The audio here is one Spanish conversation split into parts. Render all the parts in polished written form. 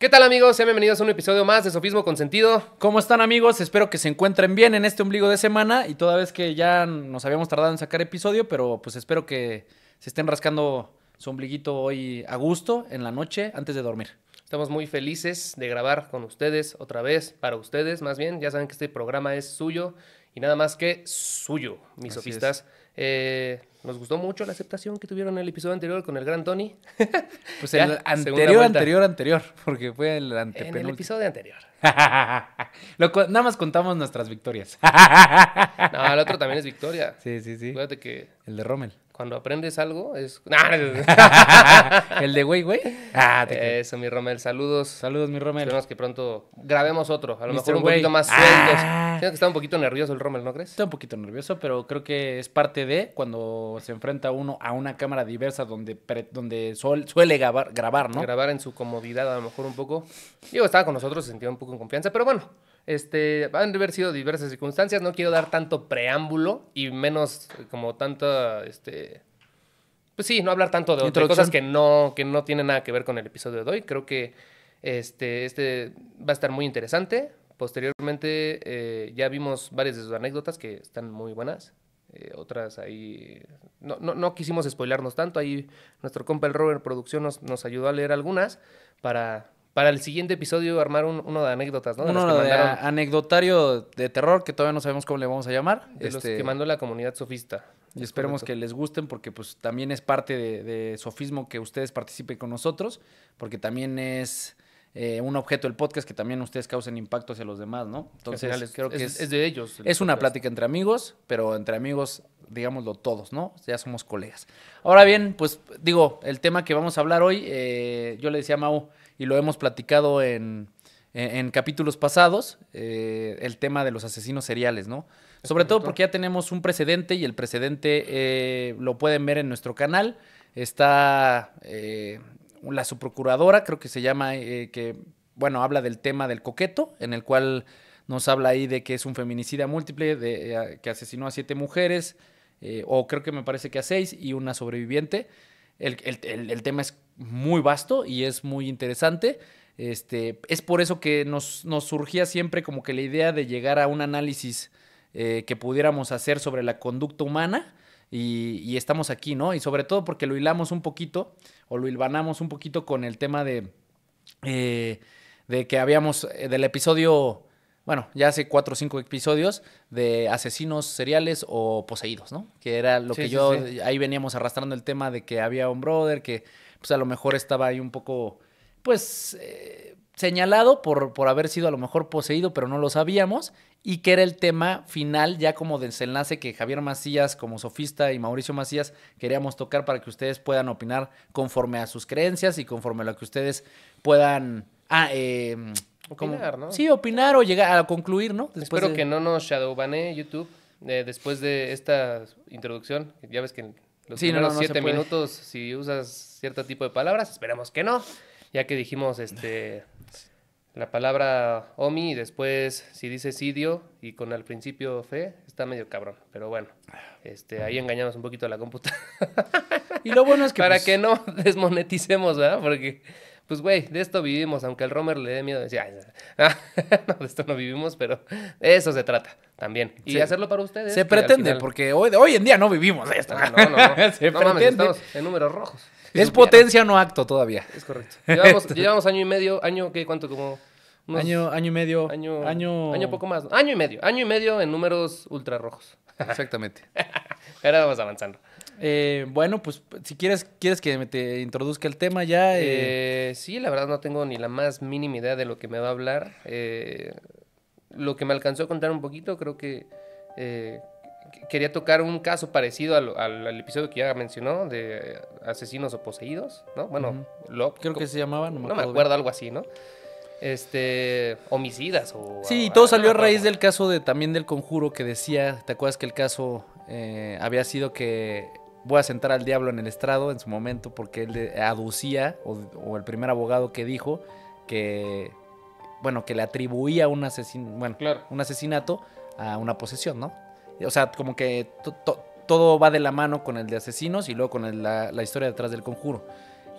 ¿Qué tal, amigos? Sean bienvenidos a un episodio más de Sofismo con Sentido. ¿Cómo están, amigos? Espero que se encuentren bien en este ombligo de semana y toda vez que ya nos habíamos tardado en sacar episodio, pero pues espero que se estén rascando su ombliguito hoy a gusto en la noche antes de dormir. Estamos muy felices de grabar con ustedes otra vez, para ustedes más bien. Ya saben que este programa es suyo y nada más que suyo, mis Así sofistas. Nos gustó mucho la aceptación que tuvieron en el episodio anterior con el gran Tony. Pues Ya, el segunda vuelta. anterior, porque fue el En el antepenúltimo. episodio anterior. Nada más contamos nuestras victorias. No, el otro también es victoria. Sí. Acuérdate que El de Rommel. cuando aprendes algo es... El de güey. Eso, mi Rommel. Saludos. Saludos, mi Rommel. Esperemos que pronto grabemos otro. A lo Mr. mejor un Güey. poquito más sueltos. Siento que está un poquito nervioso el Rommel, ¿no crees? Estoy un poquito nervioso, pero creo que es parte de cuando se enfrenta uno a una cámara diversa donde suele grabar, ¿no? Grabar en su comodidad a lo mejor un poco. Digo, estaba con nosotros, se sentía un poco en confianza, pero bueno, han de haber sido diversas circunstancias. No quiero dar tanto preámbulo y menos como tanta, pues sí, no hablar tanto de cosas que no tienen nada que ver con el episodio de hoy. Creo que este va a estar muy interesante. Posteriormente ya vimos varias de sus anécdotas que están muy buenas. Otras ahí no quisimos spoilarnos tanto. Ahí nuestro compa el Robert Producción nos ayudó a leer algunas para el siguiente episodio armar uno de anécdotas, ¿no? Uno de anecdotario de terror que todavía no sabemos cómo le vamos a llamar. De los que mandó la comunidad sofista. Y esperemos que les gusten porque pues también es parte de Sofismo que ustedes participen con nosotros, porque también es un objeto del podcast que también ustedes causen impacto hacia los demás, ¿no? Entonces creo que es de ellos. Es una plática entre amigos, pero entre amigos, digámoslo todos, ¿no? Ya somos colegas. Ahora bien, pues digo, el tema que vamos a hablar hoy, yo le decía a Mau, y lo hemos platicado en capítulos pasados, el tema de los asesinos seriales, ¿no? Sobre todo porque ya tenemos un precedente y el precedente lo pueden ver en nuestro canal. Está la subprocuradora, creo que se llama, que, bueno, habla del tema del coqueto, en el cual nos habla ahí de que es un feminicida múltiple, que asesinó a 7 mujeres, o creo que me parece que a 6 y una sobreviviente. El tema es muy vasto y es muy interesante. Es por eso que nos surgía siempre como que la idea de llegar a un análisis que pudiéramos hacer sobre la conducta humana y estamos aquí, ¿no? Y sobre todo porque lo hilamos un poquito o lo hilvanamos un poquito con el tema de que habíamos del episodio, bueno, ya hace 4 o 5 episodios de asesinos seriales o poseídos, ¿no? Que era lo que ahí veníamos arrastrando el tema de que había un brother que pues a lo mejor estaba ahí un poco, pues, señalado por haber sido a lo mejor poseído, pero no lo sabíamos, y que era el tema final ya como desenlace que Javier Macías como sofista y Mauricio Macías queríamos tocar para que ustedes puedan opinar conforme a sus creencias y conforme a lo que ustedes puedan opinar, ¿no? Sí, opinar o llegar a concluir, ¿no? Espero que no nos shadowbanee YouTube después de esta introducción. Ya ves que los primeros 7 minutos, si usas cierto tipo de palabras, esperemos que no. Ya que dijimos la palabra Omi y después si dice Sidio y con al principio fe, está medio cabrón. Pero bueno, ahí engañamos un poquito a la computadora. Y lo bueno es que para que no desmoneticemos, ¿verdad? Porque, pues, güey, de esto vivimos. Aunque al Romer le dé miedo decir, no, de esto no vivimos, pero de eso se trata también. Y hacerlo para ustedes. Se pretende, final... porque hoy en día no vivimos de esto. No. Se pretende. Mames, estamos en números rojos. Es potencia, no acto todavía. Es correcto. Llevamos año y medio, ¿qué? ¿Cuánto? Como unos... Año y medio. Año poco más, ¿no? Año y medio en números ultra rojos. Exactamente. Ahora vamos avanzando. Bueno, pues si quieres que te introduzca el tema ya. Sí, la verdad no tengo ni la más mínima idea de lo que me va a hablar. Lo que me alcanzó a contar un poquito, creo que quería tocar un caso parecido al episodio que ya mencionó de asesinos o poseídos, ¿no? Bueno, creo que se llamaba, no me acuerdo, algo así, ¿no? Homicidas o... Sí, todo salió a raíz del caso también del Conjuro que decía, ¿te acuerdas que el caso había sido que voy a sentar al diablo en el estrado en su momento porque él aducía, o el primer abogado que dijo que, bueno, que le atribuía un asesinato a una posesión, ¿no? O sea, como que todo va de la mano con el de asesinos y luego con la historia detrás del Conjuro.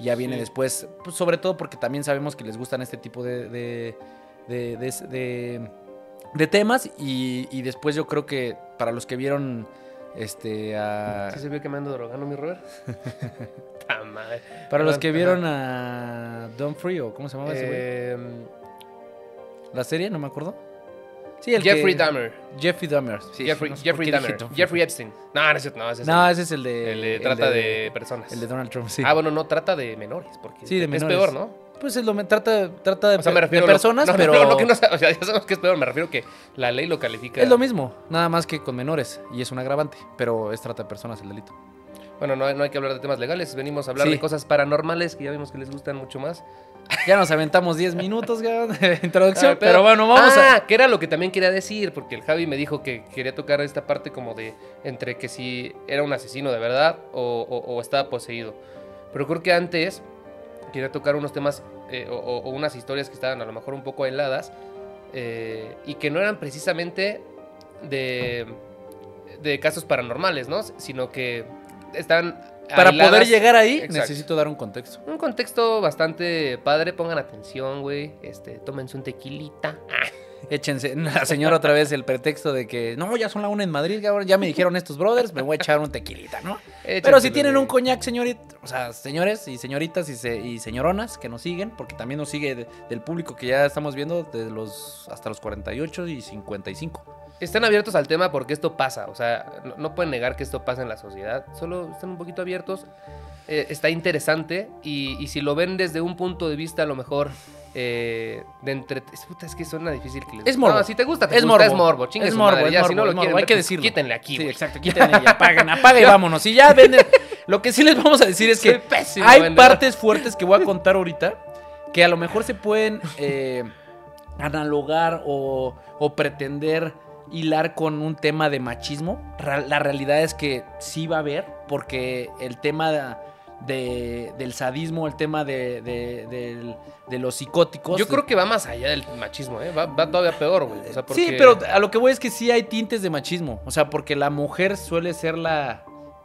Y ya viene Sí. después, pues, sobre todo porque también sabemos que les gustan este tipo de temas. Y después yo creo que para los que vieron ¿Sí se vio que me ando drogando, mi Robert? ¡Ta madre! para los que Ajá. vieron a Don Free, o ¿cómo se llamaba ese güey? La serie, no me acuerdo. Sí, Jeffrey Dahmer. Jeffrey Dahmer. Sí, Jeffrey, no sé por Jeffrey qué Dahmer. dije Don Jeffrey Epstein. No, ese es No, el, ese es el de... el de trata de personas. El de Donald Trump, sí. Ah, bueno, no, trata de menores, porque Sí, de menores. es peor, ¿no? Pues trata de, O sea, me refiero de personas, no, pero... No, que no, o sea, ya sabemos que es peor, me refiero que la ley lo califica. Es lo mismo, nada más que con menores, y es un agravante, pero es trata de personas el delito. Bueno, no hay que hablar de temas legales, venimos a hablar Sí. de cosas paranormales que ya vimos que les gustan mucho más. Ya nos aventamos 10 minutos de introducción, Ah, pero bueno, vamos a... que era lo que también quería decir, porque el Javi me dijo que quería tocar esta parte como de entre que si era un asesino de verdad o estaba poseído. Pero creo que antes quería tocar unos temas o unas historias que estaban a lo mejor un poco heladas y que no eran precisamente de casos paranormales, ¿no? Sino que estaban Para aisladas. poder llegar ahí, Exacto. necesito dar un contexto. Un contexto bastante padre, pongan atención, güey. Tómense un tequilita. Échense, la señora otra vez el pretexto de que no, ya son la 1 en Madrid, cabrón, ya me dijeron estos brothers, me voy a echar un tequilita, ¿no? Pero si tienen un coñac, señorita, o sea, señores y señoritas y señoronas que nos siguen, porque también nos sigue del público que ya estamos viendo hasta los 48 y 55. Están abiertos al tema porque esto pasa, o sea, no pueden negar que esto pasa en la sociedad, solo están un poquito abiertos, está interesante y si lo ven desde un punto de vista a lo mejor puta, es que suena difícil que les Es morbo. No, si te gusta, Es morbo. chingue Es su morbo, madre, es ya, morbo, si no lo es morbo, quieren hay ver, que pues, decirlo. quítenle aquí, Sí, güey. exacto, quítenle y apaguen, apaga y vámonos. Y ya venden. Lo que sí les vamos a decir es Soy que pésimo hay vendedor. partes fuertes que voy a contar ahorita que a lo mejor se pueden analogar o pretender hilar con un tema de machismo. La realidad es que sí va a haber, porque el tema del sadismo, el tema de los psicóticos. Yo creo que va más allá del machismo, va todavía peor, güey. O sea, porque... Sí, pero a lo que voy es que sí hay tintes de machismo. O sea, porque la mujer suele ser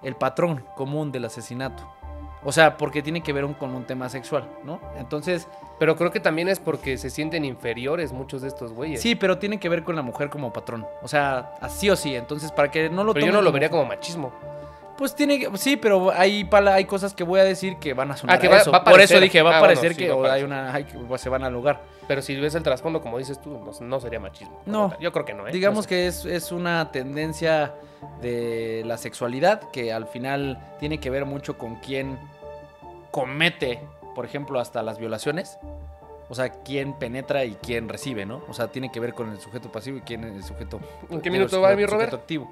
el patrón común del asesinato. O sea, porque tiene que ver con un tema sexual, ¿no? Entonces... Pero creo que también es porque se sienten inferiores muchos de estos güeyes. Sí, pero tiene que ver con la mujer como patrón. O sea, así o sí. Entonces, para que no lo Pero yo tomen no lo vería como machismo. Pues tiene que... Sí, pero hay cosas que voy a decir que van a sonar que a va eso. a Por eso parecer. dije, va a Ah, parecer bueno, sí, que va a o parecer. se van a lugar. Pero si ves el trasfondo, como dices tú, no sería machismo. No. Yo creo que no, ¿eh? Digamos No sé. que es una tendencia de la sexualidad que al final tiene que ver mucho con quién comete, por ejemplo, hasta las violaciones. O sea, quién penetra y quién recibe, ¿no? O sea, tiene que ver con el sujeto pasivo y quién es el sujeto... ¿En qué minuto va mi Robert? activo.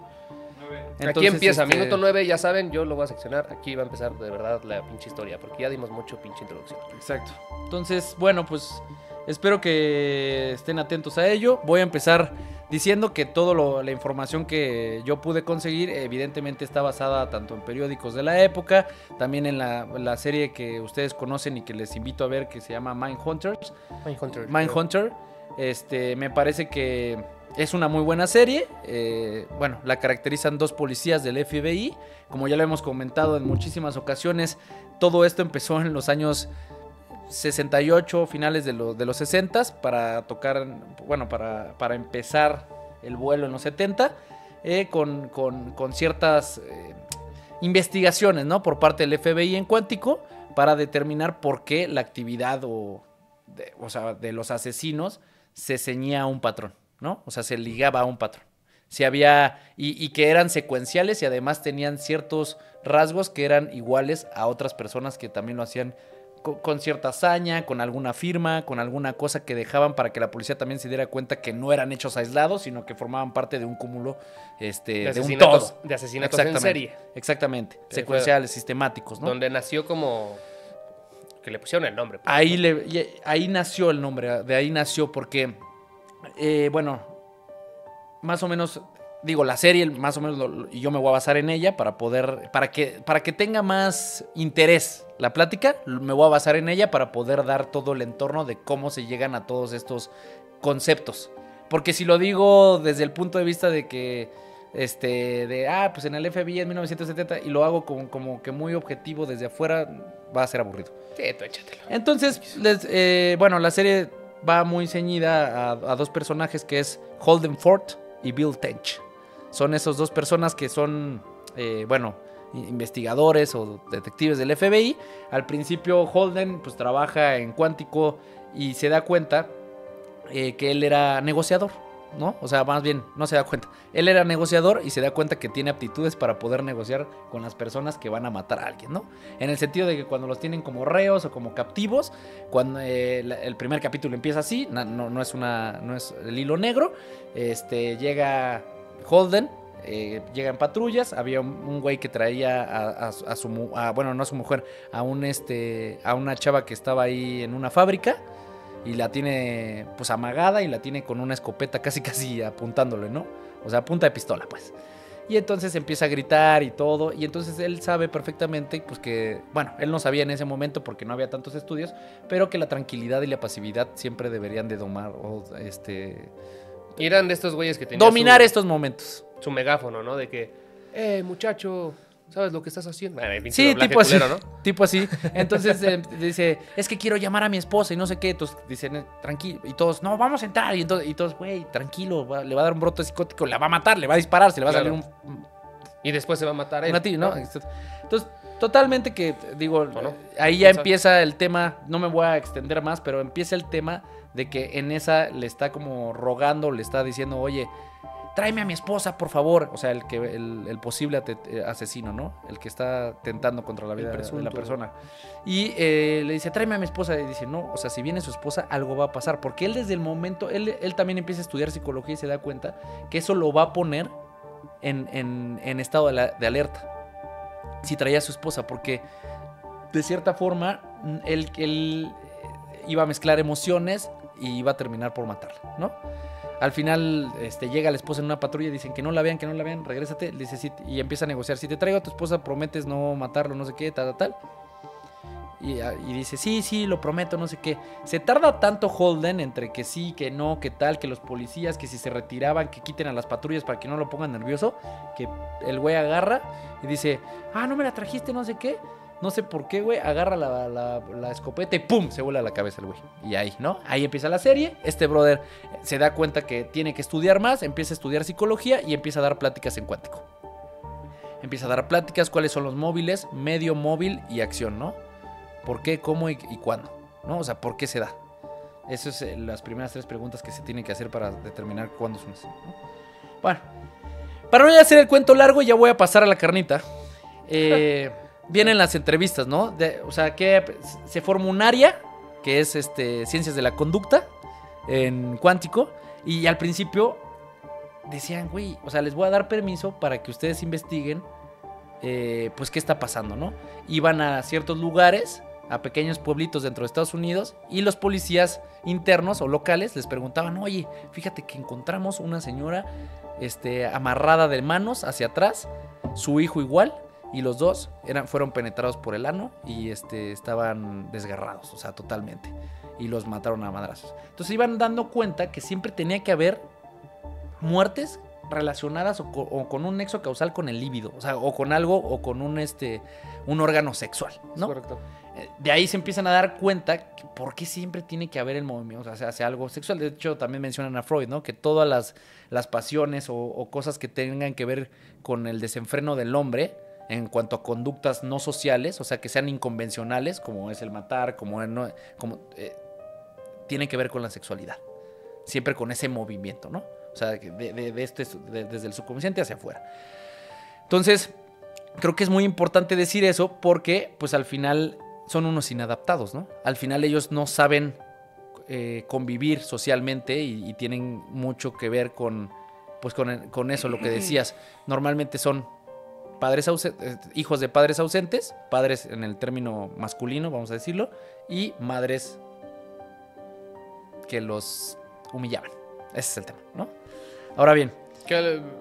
Aquí empieza, minuto 9, ya saben, yo lo voy a seccionar. Aquí va a empezar de verdad la pinche historia, porque ya dimos mucho pinche introducción. Exacto. Entonces, bueno, pues espero que estén atentos a ello. Voy a empezar diciendo que toda la información que yo pude conseguir evidentemente está basada tanto en periódicos de la época, también en la serie que ustedes conocen y que les invito a ver, que se llama Mindhunter. Me parece que es una muy buena serie. Bueno, la caracterizan 2 policías del FBI. Como ya lo hemos comentado en muchísimas ocasiones, todo esto empezó en los años 68, finales de los 60, para tocar, bueno, para empezar el vuelo en los 70, con ciertas investigaciones, ¿no? Por parte del FBI en Cuántico, para determinar por qué la actividad de los asesinos se ceñía a un patrón, ¿no? O sea, se ligaba a un patrón. Si había, y que eran secuenciales y además tenían ciertos rasgos que eran iguales a otras personas que también lo hacían con cierta hazaña, con alguna firma, con alguna cosa que dejaban para que la policía también se diera cuenta que no eran hechos aislados, sino que formaban parte de un cúmulo, de un todo. De asesinatos en serie. Exactamente, secuenciales, sistemáticos, ¿no? Donde nació como... que le pusieron el nombre. Pues. Ahí nació el nombre, de ahí nació porque, bueno, más o menos... Digo, la serie, más o menos, y yo me voy a basar en ella para que tenga más interés la plática, me voy a basar en ella para poder dar todo el entorno de cómo se llegan a todos estos conceptos. Porque si lo digo desde el punto de vista de que pues en el FBI en 1970 y lo hago como que muy objetivo desde afuera, va a ser aburrido. Sí, tú échatelo. Entonces, la serie va muy ceñida a dos personajes que es Holden Ford y Bill Tench. Son esos dos personas que son, investigadores o detectives del FBI. Al principio Holden pues trabaja en Quantico y se da cuenta que él era negociador, ¿no? O sea, más bien, no se da cuenta. Él era negociador y se da cuenta que tiene aptitudes para poder negociar con las personas que van a matar a alguien, ¿no? En el sentido de que cuando los tienen como reos o como captivos, cuando el primer capítulo empieza así, no es el hilo negro, llega Holden, llega en patrullas, había un güey que traía no a su mujer, a una chava que estaba ahí en una fábrica. Y la tiene pues amagada y la tiene con una escopeta casi apuntándole, ¿no? O sea, punta de pistola, pues. Y entonces empieza a gritar y todo. Y entonces él sabe perfectamente, pues que, bueno, él no sabía en ese momento porque no había tantos estudios, pero que la tranquilidad y la pasividad siempre deberían de domar Y eran de estos güeyes que tenían dominar estos momentos. Su megáfono, ¿no? De que, muchacho, ¿sabes lo que estás haciendo? Sí, tipo así, culero, ¿no? tipo así. Entonces dice, es que quiero llamar a mi esposa y no sé qué. Entonces dicen, tranquilo. Y todos, no, vamos a entrar. Y todos, güey, tranquilo, le va a dar un brote psicótico, la va a matar, le va a disparar, se le va a salir un... Y después se va a matar a él. A ti, ¿no? Entonces, totalmente que, digo, no? ahí ya empieza el tema, no me voy a extender más, pero empieza el tema de que en esa le está como rogando, le está diciendo, oye, tráeme a mi esposa, por favor. O sea, el posible asesino, ¿no? El que está tentando contra la vida de la persona. Y le dice, tráeme a mi esposa. Y dice, no, o sea, si viene su esposa, algo va a pasar. Porque él desde el momento, él también empieza a estudiar psicología y se da cuenta que eso lo va a poner en estado de alerta. Si traía a su esposa, porque de cierta forma, él iba a mezclar emociones y iba a terminar por matarla, ¿no? Al final llega la esposa en una patrulla y dicen que no la vean, regrésate. Le dice, sí, y empieza a negociar. Si te traigo a tu esposa, prometes no matarlo, no sé qué, tal. Y dice, sí, lo prometo, no sé qué. Se tarda tanto Holden entre que sí, que no, que tal, que los policías, que si se retiraban, que quiten a las patrullas para que no lo pongan nervioso, que el güey agarra y dice, no me la trajiste, no sé qué. No sé por qué, güey, agarra la escopeta y ¡pum! Se vuela la cabeza el güey. Y ahí, ¿no? Ahí empieza la serie. Este brother se da cuenta que tiene que estudiar más, empieza a estudiar psicología y empieza a dar pláticas en Quantico. Empieza a dar pláticas, cuáles son los móviles, medio móvil y acción, ¿no? ¿Por qué, cómo y cuándo? ¿No? O sea, ¿por qué se da? Esas son las primeras 3 preguntas que se tienen que hacer para determinar cuándo es un asesino, ¿no? Bueno, para no hacer el cuento largo, ya voy a pasar a la carnita. Vienen las entrevistas, ¿no? O sea, que se forma un área que es ciencias de la conducta en Quantico. Y al principio decían, güey, o sea, les voy a dar permiso para que ustedes investiguen, pues, qué está pasando, ¿no? Iban a ciertos lugares, a pequeños pueblitos dentro de Estados Unidos, y los policías internos o locales les preguntaban, oye, fíjate que encontramos una señora amarrada de manos hacia atrás, su hijo igual, y los dos fueron penetrados por el ano y estaban desgarrados, o sea, totalmente. Y los mataron a madrazos. Entonces iban dando cuenta que siempre tenía que haber muertes relacionadas o con un nexo causal con el líbido, o sea, o con algo, o con un órgano sexual, ¿no? Correcto. De ahí se empiezan a dar cuenta que por qué siempre tiene que haber el movimiento, o sea, hacia algo sexual. De hecho, también mencionan a Freud, ¿no? Que todas las pasiones o cosas que tengan que ver con el desenfreno del hombre en cuanto a conductas no sociales, o sea, que sean inconvencionales, como es el matar, tiene que ver con la sexualidad. Siempre con ese movimiento, ¿no? O sea, desde el subconsciente hacia afuera. Entonces, creo que es muy importante decir eso porque, pues, al final son unos inadaptados, ¿no? Al final ellos no saben convivir socialmente y tienen mucho que ver con eso, lo que decías. Normalmente son hijos de padres ausentes, padres en el término masculino, vamos a decirlo, y madres que los humillaban. Ese es el tema, ¿no? Ahora bien,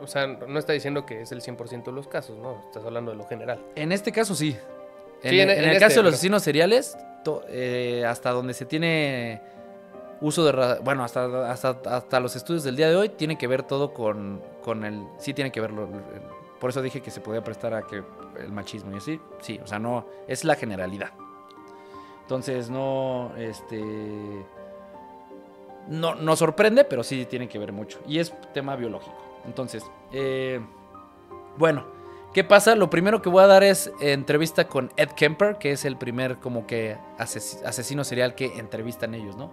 o sea, no está diciendo que es el 100% de los casos, ¿no? Estás hablando de lo general. En este caso sí. Sí, en el caso de los asesinos seriales, hasta donde se tiene Bueno, hasta los estudios del día de hoy tiene que ver todo con el... Sí tiene que verlo. Por eso dije que se podía prestar a que el machismo y así. Sí, o sea, no... Es la generalidad. Entonces, no... No sorprende, pero sí tiene que ver mucho. Y es tema biológico. Entonces, bueno, ¿qué pasa? Lo primero que voy a dar es entrevista con Ed Kemper, que es el primer como que asesino serial que entrevistan ellos, ¿no?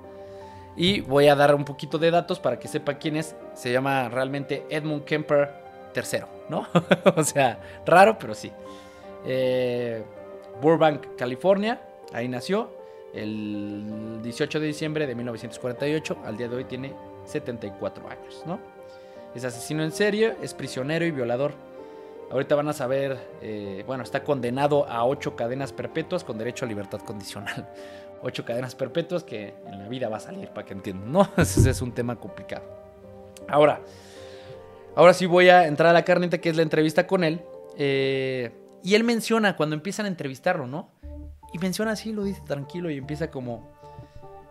Y voy a dar un poquito de datos para que sepa quién es. Se llama realmente Edmund Kemper III, ¿no? O sea, raro, pero sí. Burbank, California, ahí nació. El 18 de diciembre de 1948, al día de hoy tiene 74 años, ¿no? Es asesino en serie, es prisionero y violador. Ahorita van a saber, bueno, está condenado a 8 cadenas perpetuas con derecho a libertad condicional. 8 cadenas perpetuas que en la vida va a salir, para que entiendan, ¿no? Ese es un tema complicado. Ahora sí voy a entrar a la carnita, que es la entrevista con él. Y él menciona, cuando empiezan a entrevistarlo, ¿no? Y menciona así, lo dice tranquilo y empieza como...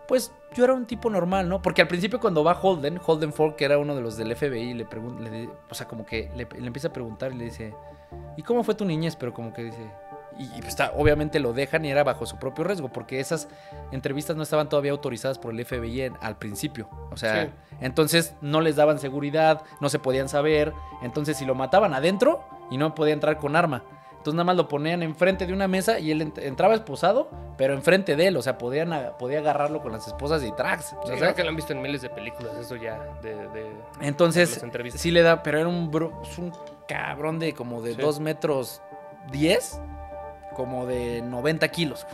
Pues yo era un tipo normal, ¿no? Porque al principio cuando va Holden Ford, que era uno de los del FBI, le pregunta, o sea, como que le empieza a preguntar y le dice, ¿y cómo fue tu niñez? Pero como que dice... Y pues obviamente lo dejan y era bajo su propio riesgo, porque esas entrevistas no estaban todavía autorizadas por el FBI al principio. O sea, sí. Entonces no les daban seguridad, no se podían saber. Entonces si lo mataban adentro y no podía entrar con arma. Entonces nada más lo ponían enfrente de una mesa y él entraba esposado, pero enfrente de él. O sea, podía agarrarlo con las esposas y tracks. Sí, o sea, creo que lo han visto en miles de películas, eso ya Entonces, sí le da, pero era un cabrón de como de 2 metros 10, como de 90 kilos.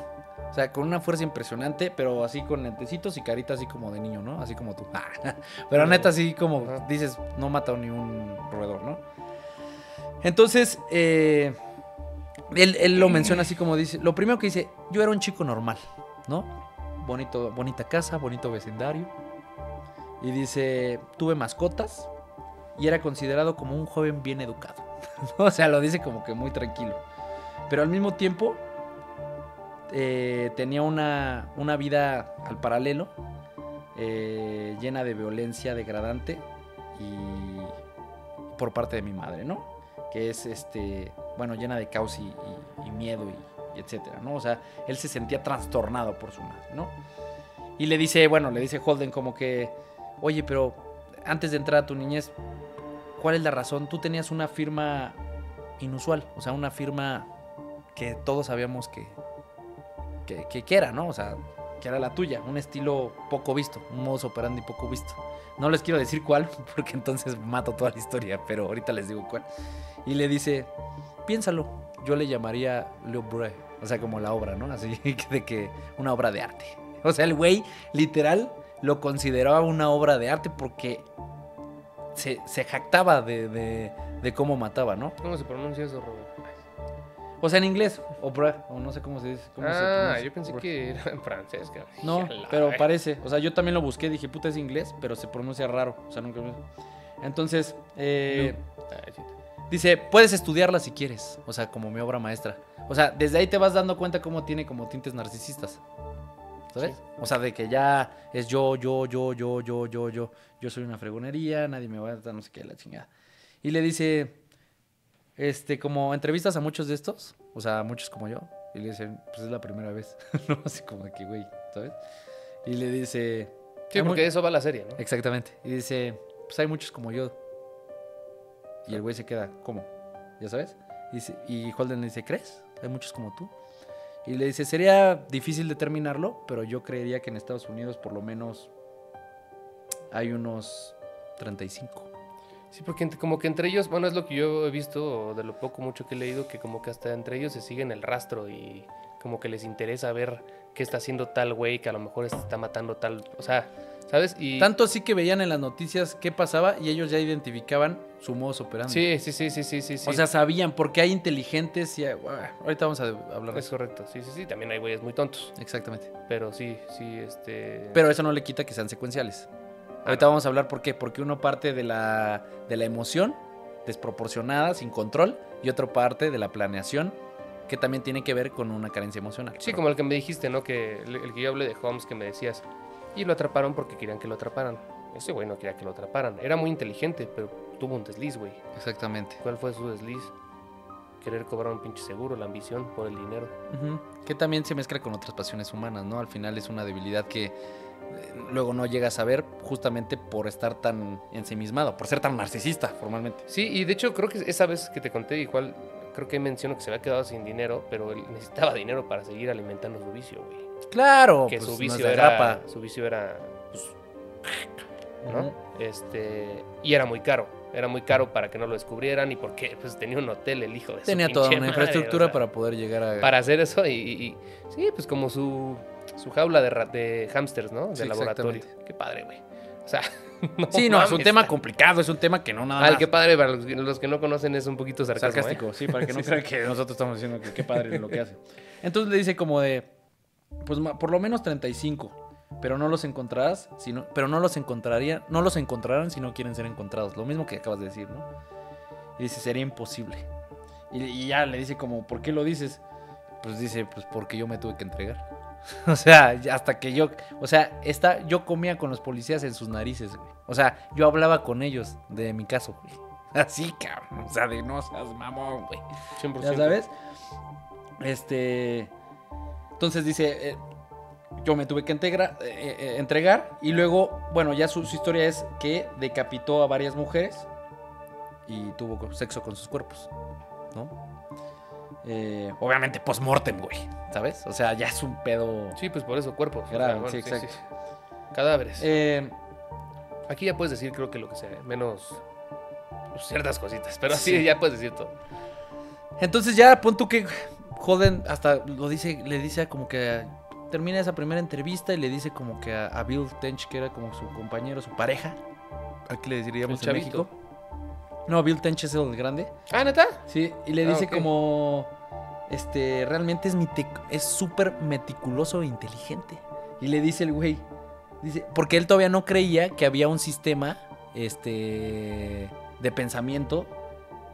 O sea, con una fuerza impresionante, pero así con lentecitos y carita así como de niño, ¿no? Así como tú. Pero neta, así como dices, no mata ni un roedor, ¿no? Entonces, él lo menciona así como dice. Lo primero que dice, yo era un chico normal, ¿no? Bonita casa, bonito vecindario. Y dice, tuve mascotas y era considerado como un joven bien educado. O sea, lo dice como que muy tranquilo. Pero al mismo tiempo tenía una vida al paralelo, llena de violencia degradante y por parte de mi madre, ¿no? Que es bueno, llena de caos y miedo y etcétera, ¿no? O sea, él se sentía trastornado por su madre, ¿no? Y le dice Holden como que, oye, pero antes de entrar a tu niñez, ¿cuál es la razón? Tú tenías una firma inusual, o sea, una firma que todos sabíamos que era, ¿no? O sea, que era la tuya, un estilo poco visto, un modus operandi poco visto. No les quiero decir cuál, porque entonces mato toda la historia, pero ahorita les digo cuál. Y le dice, piénsalo, yo le llamaría l'œuvre, o sea, como la obra, ¿no? Así de que una obra de arte. O sea, el güey literal lo consideraba una obra de arte porque se jactaba de cómo mataba, ¿no? ¿Cómo se pronuncia eso, Robert? O sea, en inglés, opera, o no sé cómo se dice. Yo pensé que era en francés, cabrón. No, pero parece. O sea, yo también lo busqué, dije, puta, es inglés, pero se pronuncia raro. O sea, nunca. Entonces, dice, puedes estudiarla si quieres. O sea, como mi obra maestra. O sea, desde ahí te vas dando cuenta cómo tiene como tintes narcisistas. ¿Sabes? Sí. O sea, de que ya es yo. Yo soy una fregonería, nadie me va a dar no sé qué, la chingada. Y le dice, como entrevistas a muchos de estos, o sea, a muchos como yo, y le dicen, pues es la primera vez. No, así como de que, güey, ¿sabes? Y le dice... Sí, porque de eso va la serie, ¿no? Exactamente. Y dice, pues hay muchos como yo. Y el güey se queda, ¿cómo? ¿Ya sabes? Y Holden le dice, ¿crees? Hay muchos como tú. Y le dice, sería difícil determinarlo, pero yo creería que en Estados Unidos por lo menos hay unos 35. Sí, porque como que entre ellos, bueno, es lo que yo he visto, de lo poco mucho que he leído, que como que hasta entre ellos se siguen el rastro y como que les interesa ver qué está haciendo tal güey, que a lo mejor está matando tal, o sea, ¿sabes? Y tanto así que veían en las noticias qué pasaba y ellos ya identificaban su modus operandi. Sí. O sea, sabían, porque hay inteligentes y ahorita vamos a hablar de eso. Es correcto, sí, también hay güeyes muy tontos. Exactamente. Pero sí, Pero eso no le quita que sean secuenciales. Ahorita vamos a hablar por qué. Porque uno parte de la emoción desproporcionada, sin control, y otro parte de la planeación, que también tiene que ver con una carencia emocional. Sí, como el que me dijiste, ¿no? Que el que yo hablé de Holmes, que me decías, Y lo atraparon porque querían que lo atraparan. Ese güey no quería que lo atraparan. Era muy inteligente, pero tuvo un desliz, güey. Exactamente. ¿Cuál fue su desliz? Querer cobrar un pinche seguro, la ambición por el dinero. Que también se mezcla con otras pasiones humanas, ¿no? Al final es una debilidad que luego no llegas a ver justamente por estar tan ensimismado, por ser tan narcisista formalmente. Sí, y de hecho creo que esa vez que te conté, igual creo que menciono que se había quedado sin dinero, pero él necesitaba dinero para seguir alimentando su vicio, güey. Claro, Que pues, su no es vicio de era, grapa. pues, ¿no? Y era muy caro. Era muy caro para que no lo descubrieran y porque pues tenía un hotel el hijo de Tenía su toda pinche una madre, infraestructura o sea, para poder llegar a... para hacer eso sí, pues como su jaula de hámsters, ¿no? De Sí, laboratorio. exactamente. Qué padre, güey. O sea, no Sí, no, es un mames. tema complicado, es un tema que no nada Al más... qué padre, para los que no conocen es un poquito sarcasmo, sarcástico, sí, para que no crean que nosotros estamos diciendo que qué padre lo que hace. Entonces le dice como de, pues por lo menos 35, pero no los encontrarás, pero no los encontrarán si no quieren ser encontrados. Lo mismo que acabas de decir, ¿no? Y dice, sería imposible. Y ya le dice como, ¿por qué lo dices? Pues dice, pues porque yo me tuve que entregar. O sea, hasta que yo, yo comía con los policías en sus narices, güey. O sea, yo hablaba con ellos de mi caso, güey. Así, cabrón. O sea, de no seas mamón, güey. 100%. ¿Ya sabes? Entonces dice, yo me tuve que entregar. Y luego, bueno, ya su historia es que decapitó a varias mujeres y tuvo sexo con sus cuerpos, ¿no? Obviamente post-mortem, güey, ¿sabes? O sea, ya es un pedo... Sí, pues por eso, cuerpos. grave, O sea, sí, bueno, exacto. Cadáveres. Aquí ya puedes decir, creo que lo que sea, menos pues, ciertas cositas, pero así Sí. ya puedes decir todo. Entonces ya pon tú que joden, hasta le dice como que termina esa primera entrevista y le dice como que a Bill Tench, que era como su compañero, su pareja, aquí le diríamos El en chavito. México. No, Bill Tench es el grande. Ah, ¿neta? Sí, y le Ah, dice ok. como, realmente es súper meticuloso e inteligente. Y le dice el güey, dice, porque él todavía no creía que había un sistema, de pensamiento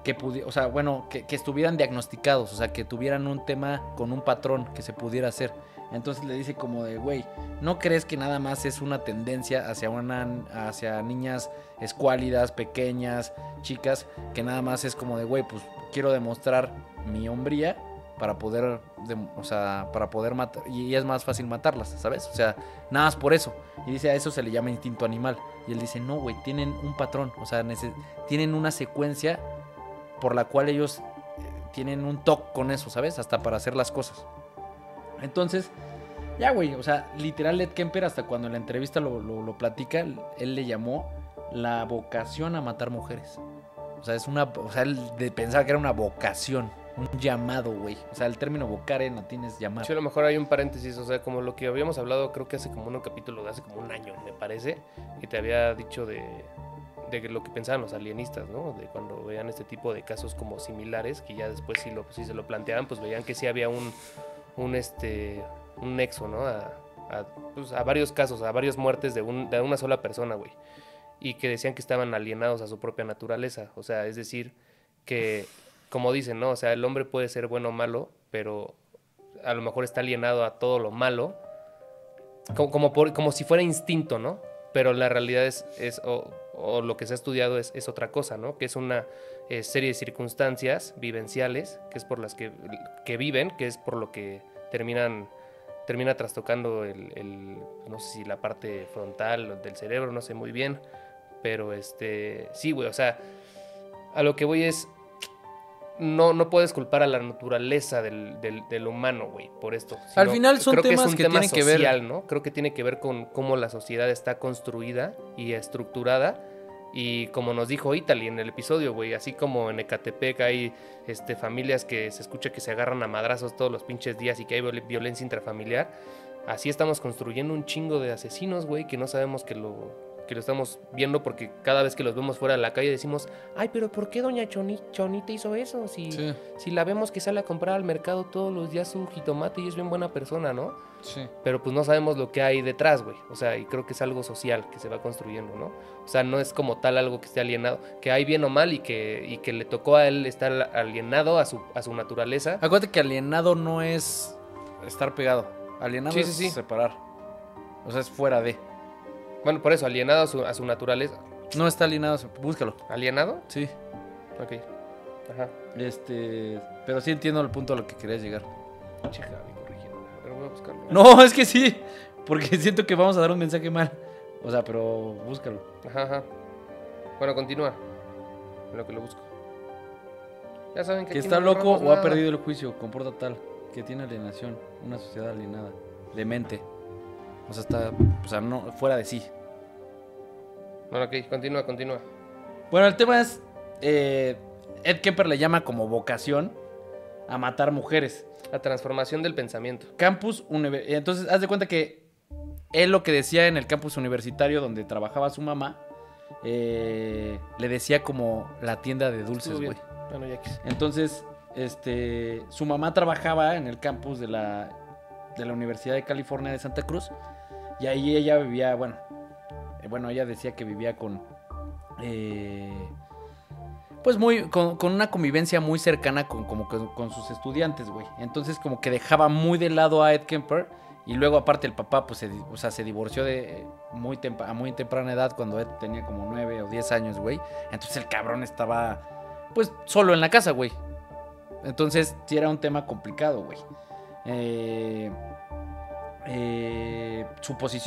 que o sea, bueno, que estuvieran diagnosticados, o sea, que tuvieran un tema con un patrón que se pudiera hacer. Entonces le dice como de, güey, ¿no crees que nada más es una tendencia hacia niñas escuálidas, pequeñas, chicas, que nada más es como de, güey, pues quiero demostrar mi hombría para poder, matar, y es más fácil matarlas, ¿sabes? O sea, nada más por eso. Y dice, a eso se le llama instinto animal. Y él dice, no, güey, tienen un patrón, o sea, tienen una secuencia por la cual ellos tienen un toque con eso, ¿sabes? Hasta para hacer las cosas. Entonces, ya, güey, o sea, literal Ed Kemper, hasta cuando en la entrevista lo platica, él le llamó la vocación a matar mujeres. O sea, él de pensar que era una vocación, un llamado, güey. O sea, el término vocar en latín es llamar. Sí, a lo mejor hay un paréntesis, o sea, como lo que habíamos hablado, creo que hace como un capítulo de hace como un año, me parece, y te había dicho de lo que pensaban los alienistas, ¿no? De cuando veían este tipo de casos como similares, que ya después si se lo planteaban, pues veían que sí había un nexo, ¿no? A varios casos, a varias muertes de una sola persona, güey. Y que decían que estaban alienados a su propia naturaleza. O sea, es decir, que, como dicen, ¿no? O sea, el hombre puede ser bueno o malo, pero a lo mejor está alienado a todo lo malo, como si fuera instinto, ¿no? Pero la realidad o lo que se ha estudiado es otra cosa, ¿no? Que es una serie de circunstancias vivenciales, que es por las que viven, que es por lo que termina trastocando no sé si la parte frontal del cerebro, no sé muy bien, pero sí, güey, o sea, a lo que voy es, no puedes culpar a la naturaleza del humano, güey, por esto. Al final son creo temas que es un que tema tienen que ver- social, ¿no? Creo que tiene que ver con cómo la sociedad está construida y estructurada. Y como nos dijo Italy en el episodio, güey, así como en Ecatepec hay familias que se escucha que se agarran a madrazos todos los pinches días y que hay violencia intrafamiliar, así estamos construyendo un chingo de asesinos, güey, que no sabemos que lo estamos viendo porque cada vez que los vemos fuera de la calle decimos, ay, pero ¿por qué doña Chonita hizo eso? Sí. Si la vemos que sale a comprar al mercado todos los días su jitomate y es bien buena persona, ¿no? Sí. Pero pues no sabemos lo que hay detrás, güey. O sea, y creo que es algo social que se va construyendo, ¿no? O sea, no es como tal algo que esté alienado, que hay bien o mal y que le tocó a él estar alienado a su naturaleza. Acuérdate que alienado no es estar pegado. Alienado Sí, es sí, sí. separar. O sea, es fuera de. Bueno, por eso, alienado a su naturaleza. No está alienado, búscalo. ¿Alienado? Sí. Ok. Ajá. Pero sí entiendo el punto a lo que querías llegar. Che, Javi, corrigiendo. Pero voy a buscarlo. No, es que sí. Porque siento que vamos a dar un mensaje mal. O sea, pero búscalo. Ajá. Bueno, continúa. En lo que lo busco. Ya saben Que aquí está no loco borramos o ha nada. perdido el juicio, comporta tal. Que tiene alienación. Una sociedad alienada. Demente. O sea, está. O sea, no, fuera de sí. Bueno, ok, continúa. Bueno, el tema es. Ed Kemper le llama como vocación a matar mujeres. La transformación del pensamiento. Entonces, haz de cuenta que él lo que decía en el campus universitario donde trabajaba su mamá, le decía como la tienda de dulces, Estuvo bien. güey. Bueno, ya quise. Entonces, su mamá trabajaba en el campus de la Universidad de California de Santa Cruz y ahí ella vivía, bueno, ella decía que vivía con, pues con una convivencia muy cercana con sus estudiantes, güey. Entonces como que dejaba muy de lado a Ed Kemper y luego aparte el papá pues se divorció a muy temprana edad cuando Ed tenía como 9 o 10 años, güey. Entonces el cabrón estaba pues solo en la casa, güey. Entonces sí era un tema complicado, güey.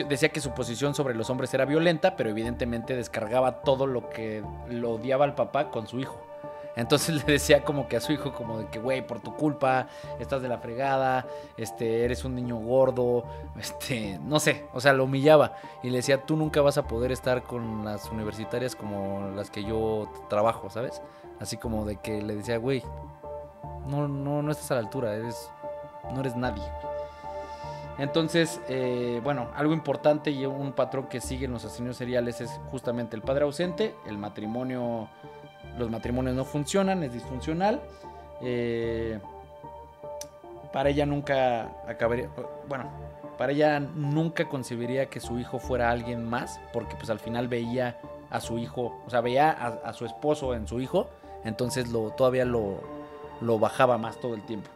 Decía que su posición sobre los hombres era violenta, pero evidentemente descargaba todo lo que lo odiaba al papá con su hijo. Entonces le decía como que a su hijo como de que, güey, por tu culpa, estás de la fregada, eres un niño gordo, no sé, o sea, lo humillaba. Y le decía, tú nunca vas a poder estar con las universitarias como las que yo trabajo, ¿sabes? Así como de que le decía, güey, no estás a la altura, no eres nadie. Entonces, bueno, algo importante y un patrón que siguen los asesinos seriales es justamente el padre ausente, los matrimonios no funcionan, es disfuncional. Para ella nunca concebiría que su hijo fuera alguien más, porque pues al final veía a su hijo, o sea, veía a su esposo en su hijo, entonces todavía lo bajaba más todo el tiempo.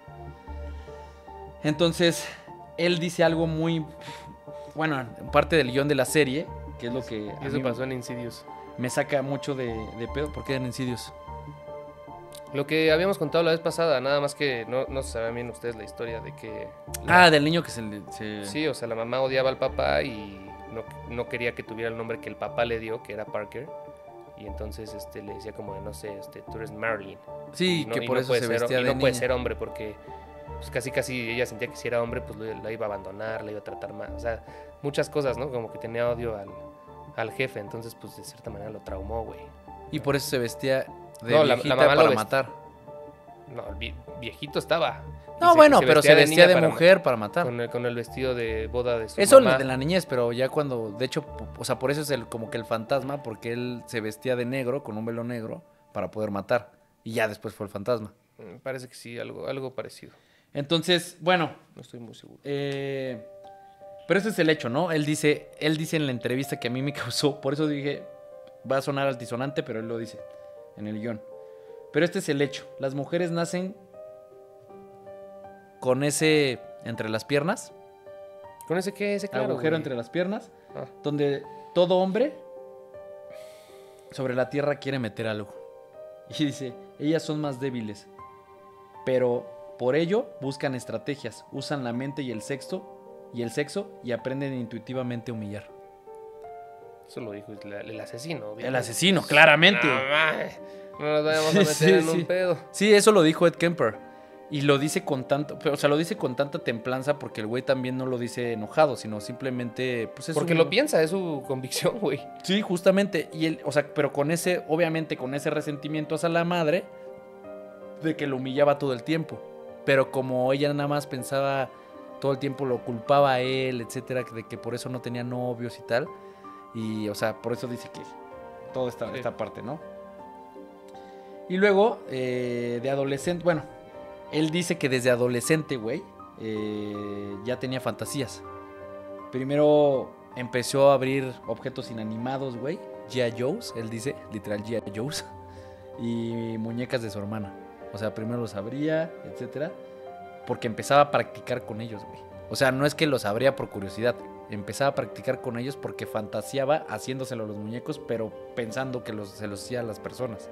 Entonces, él dice algo muy, bueno, parte del guión de la serie, que es lo que Y eso pasó en Insidious. me saca mucho de pedo. ¿Por qué en Insidious? Lo que habíamos contado la vez pasada, nada más que no saben bien ustedes la historia de que... Del niño que se... Sí, o sea, la mamá odiaba al papá y no quería que tuviera el nombre que el papá le dio, que era Parker. Y entonces le decía como de, no sé, tú eres Marilyn. Sí, que por eso se vestía de niña. Y no puede niña. ser hombre porque pues casi ella sentía que si era hombre pues la iba a abandonar, la iba a tratar mal. O sea, muchas cosas, ¿no? Como que tenía odio al jefe, entonces pues de cierta manera lo traumó, güey. Y por eso se vestía de No, viejita la mamá para lo matar. No, el viejito estaba. No, bueno, pero se vestía de mujer para matar. Con el vestido de boda de su eso mamá. De la niñez, pero ya cuando, de hecho, o sea, por eso es como que el fantasma, porque él se vestía de negro, con un velo negro, para poder matar. Y ya después fue el fantasma. Parece que sí, algo parecido. Entonces, bueno. No estoy muy seguro. Pero ese es el hecho, ¿no? Él dice en la entrevista que a mí me causó, por eso dije, va a sonar altisonante, pero él lo dice en el guión. Pero este es el hecho. Las mujeres nacen con ese entre las piernas. ¿Con ese qué? Ese claro, agujero güey. entre las piernas. Donde todo hombre sobre la tierra quiere meter algo. Y dice, ellas son más débiles. Pero por ello buscan estrategias. Usan la mente y el sexo y aprenden intuitivamente a humillar. Eso lo dijo el asesino. Obviamente. El asesino, claramente. No nos vayamos a meter en un pedo. Sí, eso lo dijo Ed Kemper. Y lo dice lo dice con tanta templanza porque el güey también no lo dice enojado, sino simplemente, pues porque lo piensa, es su convicción, güey. Sí, justamente. Y él, o sea, pero obviamente con ese resentimiento hacia la madre de que lo humillaba todo el tiempo. Pero como ella nada más pensaba, todo el tiempo lo culpaba a él, etcétera, de que por eso no tenía novios y tal. Y, o sea, por eso dice que toda esta parte, ¿no? Y luego, de adolescente, bueno, él dice que desde adolescente, güey, ya tenía fantasías. Primero empezó a abrir objetos inanimados, güey. G.I. Joe's, él dice, literal G.I. Joe's. Y muñecas de su hermana. O sea, primero los abría, etcétera. Porque empezaba a practicar con ellos, güey. O sea, no es que los abría por curiosidad. empezaba a practicar con ellos porque fantaseaba haciéndoselo a los muñecos, pero pensando que se los hacía a las personas.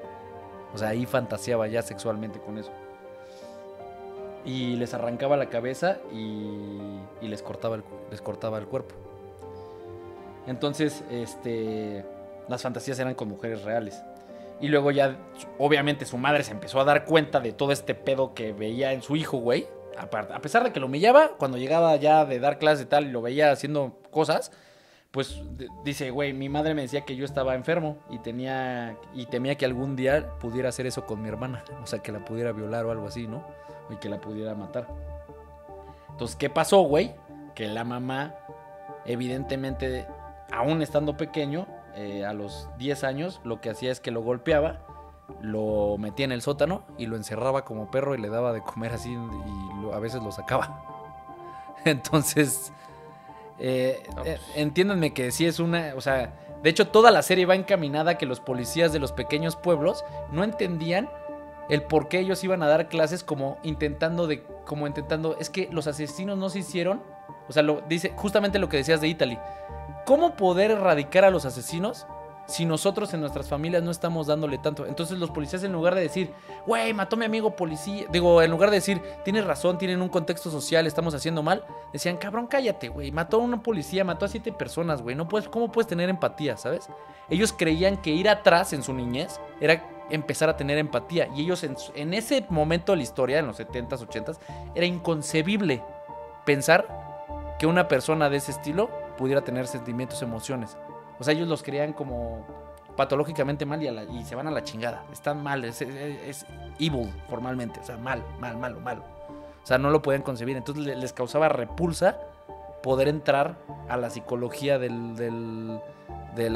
O sea, ahí fantaseaba ya sexualmente con eso. Y les arrancaba la cabeza y les cortaba el cuerpo. Entonces, las fantasías eran con mujeres reales. Y luego ya, obviamente, su madre se empezó a dar cuenta de todo este pedo que veía en su hijo, güey. A pesar de que lo humillaba, cuando llegaba ya de dar clases y tal, y lo veía haciendo cosas, pues dice, güey, mi madre me decía que yo estaba enfermo y temía que algún día pudiera hacer eso con mi hermana. O sea, que la pudiera violar o algo así, ¿no? Y que la pudiera matar. Entonces, ¿qué pasó, güey? Que la mamá, evidentemente, aún estando pequeño, a los 10 años, lo que hacía es que lo golpeaba, lo metía en el sótano y lo encerraba como perro y le daba de comer así y a veces lo sacaba. Entonces, entiéndanme que sí es una... O sea, de hecho toda la serie va encaminada a que los policías de los pequeños pueblos no entendían el por qué ellos iban a dar clases como intentando, es que los asesinos no se hicieron, o sea, dice justamente lo que decías de Italy. ¿Cómo poder erradicar a los asesinos si nosotros en nuestras familias no estamos dándole tanto? Entonces los policías, en lugar de decir, güey, mató a mi amigo policía, en lugar de decir, tienes razón, tienen un contexto social, estamos haciendo mal, decían, cabrón, cállate, güey, mató a una policía, mató a 7 personas, güey, ¿cómo puedes tener empatía, sabes? Ellos creían que ir atrás en su niñez era empezar a tener empatía, y ellos en ese momento de la historia, en los 70s, 80s, era inconcebible pensar que una persona de ese estilo pudiera tener sentimientos, emociones. O sea, ellos los creían como patológicamente mal y se van a la chingada. Están mal, es evil formalmente. O sea, malo. O sea, no lo podían concebir. Entonces les causaba repulsa poder entrar a la psicología del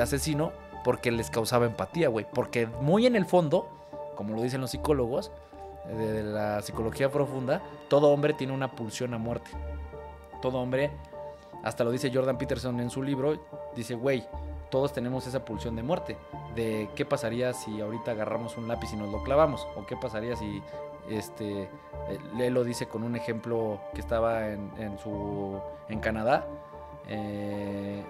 asesino porque les causaba empatía, güey. Porque muy en el fondo, como lo dicen los psicólogos, de la psicología profunda, todo hombre tiene una pulsión a muerte. Todo hombre, hasta lo dice Jordan Peterson en su libro, dice, güey, todos tenemos esa pulsión de muerte, de qué pasaría si ahorita agarramos un lápiz y nos lo clavamos, o qué pasaría si, él lo dice con un ejemplo que estaba en Canadá, en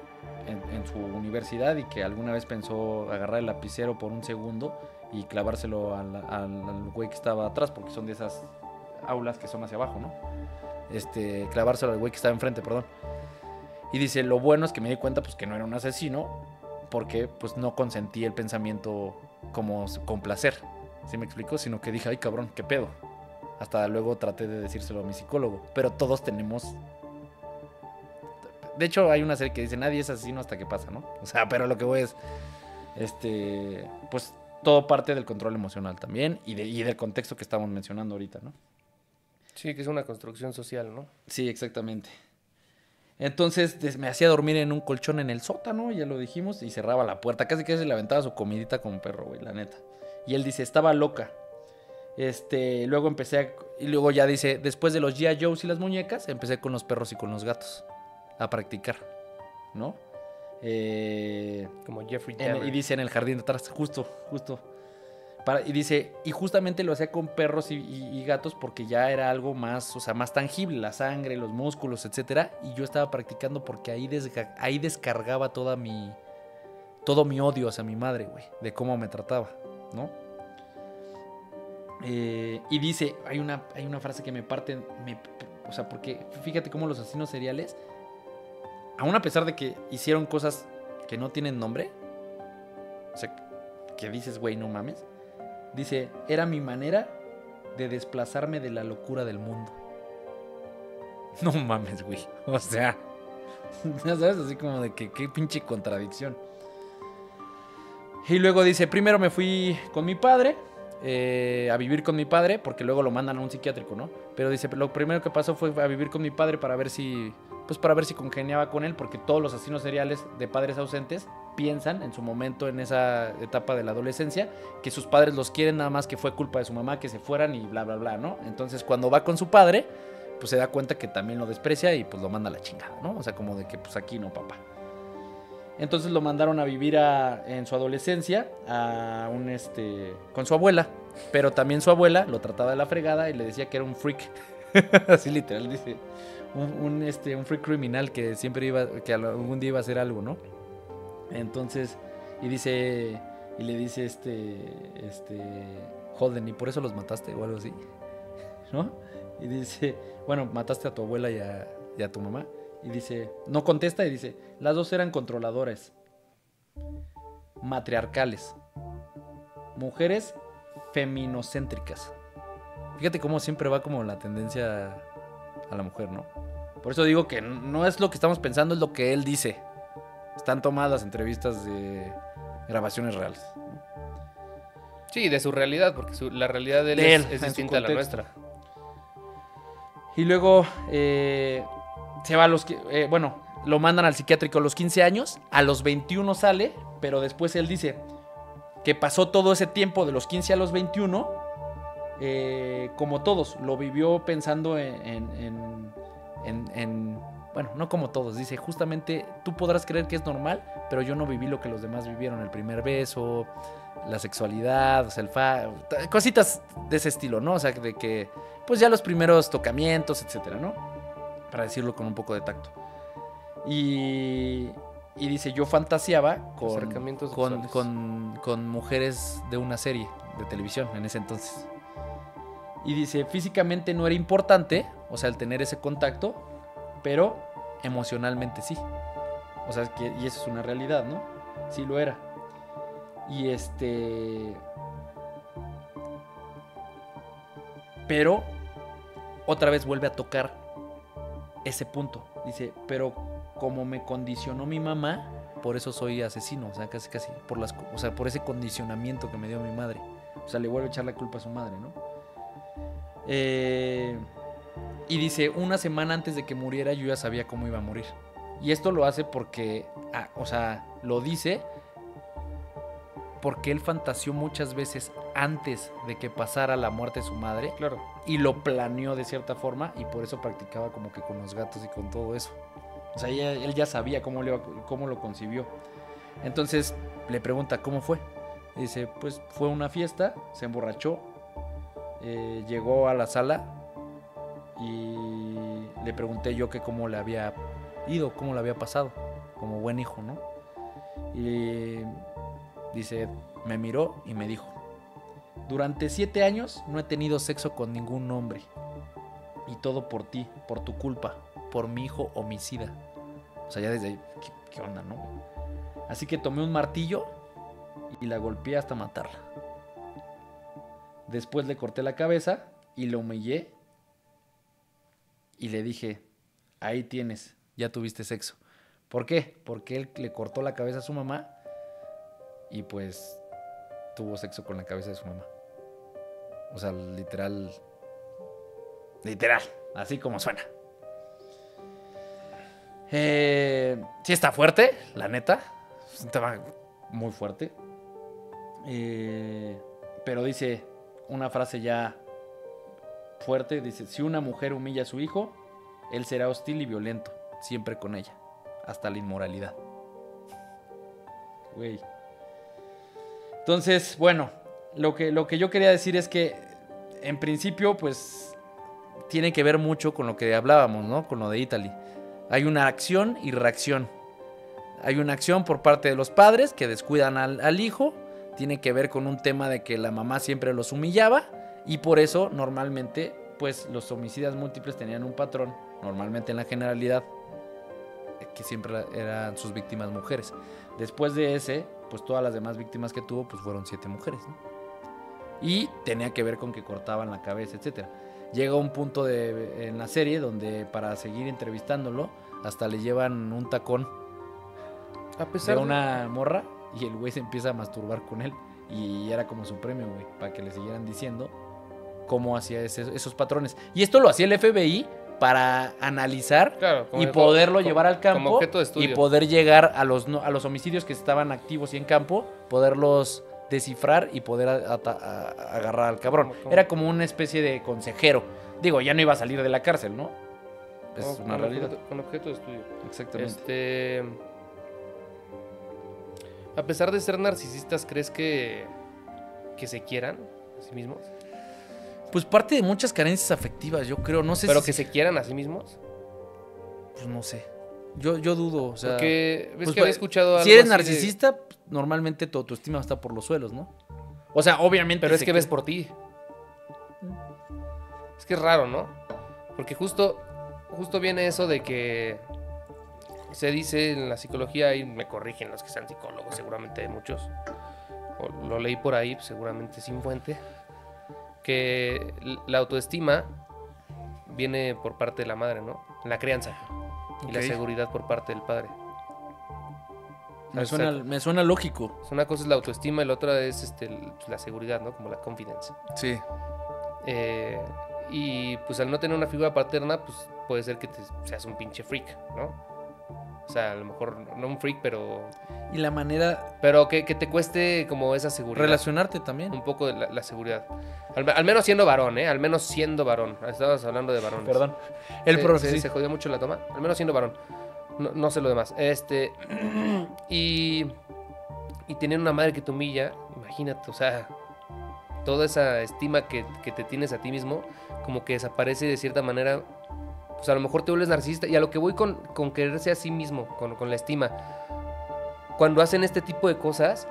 su universidad, y que alguna vez pensó agarrar el lapicero por un segundo y clavárselo al güey que estaba atrás, porque son de esas aulas que son hacia abajo, ¿no? Clavárselo al güey que estaba enfrente, perdón. Y dice, lo bueno es que me di cuenta pues que no era un asesino, porque pues no consentí el pensamiento como con placer, ¿sí me explico? Sino que dije, ay cabrón, qué pedo. Hasta luego traté de decírselo a mi psicólogo, pero todos tenemos... De hecho hay una serie que dice, nadie es asesino hasta que pasa, ¿no? O sea, pero lo que voy es, pues todo parte del control emocional también y del contexto que estamos mencionando ahorita, ¿no? Sí, que es una construcción social, ¿no? Sí, exactamente. Entonces me hacía dormir en un colchón en el sótano, ya lo dijimos, y cerraba la puerta. Casi que se le aventaba su comidita como perro, güey, la neta. Y él dice, estaba loca. Luego y luego ya dice, después de los G.I. Joes y las muñecas, empecé con los perros y con los gatos a practicar, ¿no? Como Jeffrey Dahmer. Y dice en el jardín de atrás, justo. Y dice, y justamente lo hacía con perros y gatos porque ya era algo más, o sea, más tangible, la sangre, los músculos, etcétera. Y yo estaba practicando porque ahí descargaba todo mi odio hacia mi madre, güey, de cómo me trataba, ¿no? Y dice, hay una frase que me parte, o sea, porque fíjate cómo los asesinos seriales, aún a pesar de que hicieron cosas que no tienen nombre, o sea, que dices, güey, no mames. Dice, era mi manera de desplazarme de la locura del mundo. No mames, güey. O sea, ya sabes, así como de que qué pinche contradicción. Y luego dice, primero me fui con mi padre, a vivir con mi padre, porque luego lo mandan a un psiquiátrico, ¿no? Pero dice, lo primero que pasó fue a vivir con mi padre para ver si congeniaba con él, porque todos los asesinos seriales de padres ausentes piensan en su momento, en esa etapa de la adolescencia, que sus padres los quieren, nada más que fue culpa de su mamá que se fueran y bla, bla, bla, ¿no? Entonces cuando va con su padre, pues se da cuenta que también lo desprecia y pues lo manda a la chingada, ¿no? O sea, como de que pues aquí no, papá. Entonces lo mandaron a vivir en su adolescencia con su abuela, pero también su abuela lo trataba de la fregada y le decía que era un freak. Así literal dice. Un free criminal que siempre que algún día iba a hacer algo, ¿no? Entonces, y le dice Holden, ¿y por eso los mataste o algo así? ¿No? Y dice, bueno, mataste a tu abuela y a tu mamá. Y dice, no contesta y dice, las dos eran controladoras, matriarcales, mujeres feminocéntricas. Fíjate cómo siempre va como la tendencia a la mujer, ¿no? Por eso digo que no es lo que estamos pensando, es lo que él dice. Están tomadas las entrevistas de grabaciones reales. Sí, de su realidad, porque la realidad de él es distinta a la nuestra. Y luego se va lo mandan al psiquiátrico a los 15 años, a los 21 sale, pero después él dice que pasó todo ese tiempo de los 15 a los 21, como todos, lo vivió pensando bueno, no como todos, dice, justamente tú podrás creer que es normal, pero yo no viví lo que los demás vivieron, el primer beso, la sexualidad, o sea, cositas de ese estilo, ¿no? O sea, de que, pues ya los primeros tocamientos, etcétera, ¿no? Para decirlo con un poco de tacto. Y dice, yo fantaseaba con mujeres de una serie de televisión en ese entonces. Y dice, físicamente no era importante, o sea, el tener ese contacto, pero emocionalmente sí. O sea, y eso es una realidad, ¿no? Sí lo era. Y pero otra vez vuelve a tocar ese punto. Dice, pero como me condicionó mi mamá, por eso soy asesino. O sea, casi por ese condicionamiento que me dio mi madre. O sea, le vuelve a echar la culpa a su madre, ¿no? Y dice, una semana antes de que muriera yo ya sabía cómo iba a morir. Y esto lo hace porque, lo dice porque él fantaseó muchas veces antes de que pasara la muerte de su madre. Claro. Y lo planeó de cierta forma y por eso practicaba como que con los gatos y con todo eso. O sea, él ya sabía cómo lo concibió. Entonces le pregunta, ¿cómo fue? Y dice, pues fue una fiesta, se emborrachó, llegó a la sala y le pregunté yo que cómo le había ido, cómo le había pasado, como buen hijo, ¿no? Y dice, me miró y me dijo, durante 7 años no he tenido sexo con ningún hombre. Y todo por ti, por tu culpa, por mi hijo homicida. O sea, ya desde ahí, ¿qué onda, no? Así que tomé un martillo y la golpeé hasta matarla. Después le corté la cabeza y lo humillé. Y le dije, ahí tienes, ya tuviste sexo. ¿Por qué? Porque él le cortó la cabeza a su mamá y pues tuvo sexo con la cabeza de su mamá. O sea, literal, así como suena. Sí está fuerte, la neta. Es un tema muy fuerte. Pero dice una frase ya fuerte. Dice, si una mujer humilla a su hijo, él será hostil y violento, siempre con ella, hasta la inmoralidad. Güey. Entonces, bueno, lo que yo quería decir es que en principio, pues, tiene que ver mucho con lo que hablábamos, ¿no? Con lo de Italy. Hay una acción y reacción. Hay una acción por parte de los padres que descuidan al hijo. Tiene que ver con un tema de que la mamá siempre los humillaba. Y por eso, normalmente, pues, los homicidas múltiples tenían un patrón, normalmente en la generalidad, que siempre eran sus víctimas mujeres. Después de ese, pues todas las demás víctimas que tuvo, pues fueron 7 mujeres, ¿no? Y tenía que ver con que cortaban la cabeza, etcétera. Llega un punto en la serie donde para seguir entrevistándolo, hasta le llevan un tacón a pesar de una morra y el güey se empieza a masturbar con él. Y era como su premio, güey, para que le siguieran diciendo cómo hacía esos patrones. Y esto lo hacía el FBI para analizar, claro, y poderlo llevar al campo como objeto de estudio. Y poder llegar a los homicidios que estaban activos y en campo, poderlos descifrar y poder agarrar al cabrón. Era como una especie de consejero. Digo, ya no iba a salir de la cárcel, ¿no? Es una realidad. Con objeto de estudio. Exactamente. A pesar de ser narcisistas, ¿crees que se quieran a sí mismos? Pues parte de muchas carencias afectivas, yo creo. No sé Pero si... que se quieran a sí mismos. Pues no sé. Yo dudo, o sea... Porque ves pues, que había escuchado algo si eres así de- narcisista, normalmente tu autoestima está por los suelos, ¿no? O sea, obviamente... Pero es se que ves quiere- por ti. Es que es raro, ¿no? Porque justo viene eso de que se dice en la psicología, y me corrigen los que sean psicólogos, seguramente hay muchos, o lo leí por ahí, pues, seguramente sin fuente, que la autoestima viene por parte de la madre, ¿no? La crianza. Y la Ok. seguridad por parte del padre. Me O sea, suena, me suena lógico. una cosa es la autoestima y la otra es la seguridad, ¿no? Como la confidence. Sí. Y pues al no tener una figura paterna, pues puede ser que seas un pinche freak, ¿no? O sea, a lo mejor no un freak, pero Y la manera... que te cueste como esa seguridad. Relacionarte también. Un poco de la seguridad. Al menos siendo varón, ¿eh? Al menos siendo varón. Estabas hablando de varones. Perdón. El profe, sí. se jodió mucho la toma. Al menos siendo varón. No sé lo demás. Y teniendo una madre que te humilla, imagínate, o sea, toda esa estima que te tienes a ti mismo, como que desaparece de cierta manera. Pues a lo mejor te vuelves narcisista. Y a lo que voy con quererse a sí mismo, con la estima. Cuando hacen este tipo de cosas,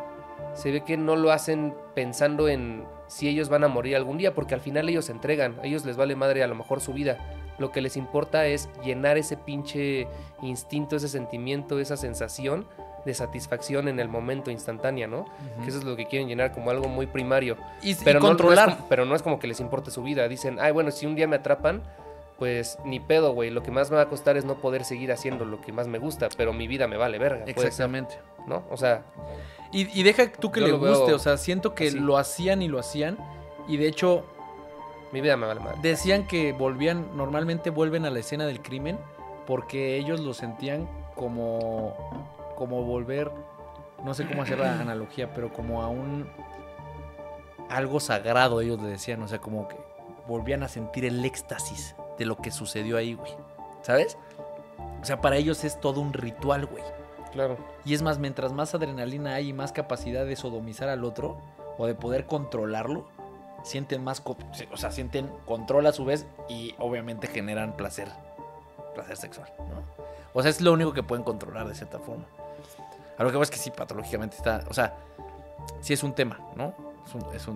se ve que no lo hacen pensando en si ellos van a morir algún día, porque al final ellos se entregan, a ellos les vale madre a lo mejor su vida. Lo que les importa es llenar ese pinche instinto, ese sentimiento, esa sensación de satisfacción en el momento instantánea, ¿no? Que eso es lo que quieren llenar como algo muy primario. Y Pero controlar. pero no es como que les importe su vida. Dicen, ay, bueno, si un día me atrapan, pues ni pedo, güey. Lo que más me va a costar es no poder seguir haciendo lo que más me gusta, pero mi vida me vale verga. puede ser, Exactamente. ¿no? O sea, Y deja tú que Yo le lo veo guste, o sea, siento que así. lo hacían y lo hacían. Y de hecho, mi vida me vale madre. decían que normalmente vuelven a la escena del crimen porque ellos lo sentían como volver, no sé cómo hacer la analogía, pero como a algo sagrado, ellos le decían, o sea, como que volvían a sentir el éxtasis de lo que sucedió ahí, güey. ¿Sabes? O sea, para ellos es todo un ritual, güey. Claro. Y es más, mientras más adrenalina hay y más capacidad de sodomizar al otro o de poder controlarlo, sienten más, o sea, sienten control a su vez y obviamente generan placer sexual, ¿no? O sea, es lo único que pueden controlar de cierta forma. A lo que pasa es que sí, patológicamente está, o sea, sí es un tema, ¿no?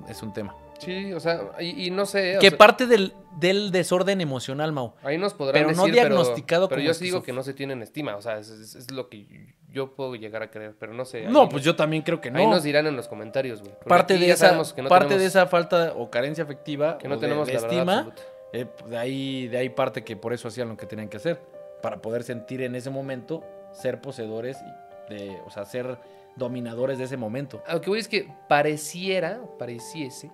Es un tema. Sí, o sea, y no sé. Que o sea, parte del desorden emocional, Mau. ahí nos podrán pero no decir, diagnosticado pero como yo sí digo esquizof- que no se tienen estima. O sea, es lo que yo puedo llegar a creer, pero no sé. No, ahí pues yo también creo que no. Ahí nos dirán en los comentarios, güey. porque parte aquí de ya esa sabemos que no parte tenemos- de esa falta o carencia afectiva que no o tenemos de la verdad estima, absoluta. de ahí parte que por eso hacían lo que tenían que hacer para poder sentir en ese momento ser poseedores o sea, ser dominadores de ese momento. A lo que voy es que pareciese,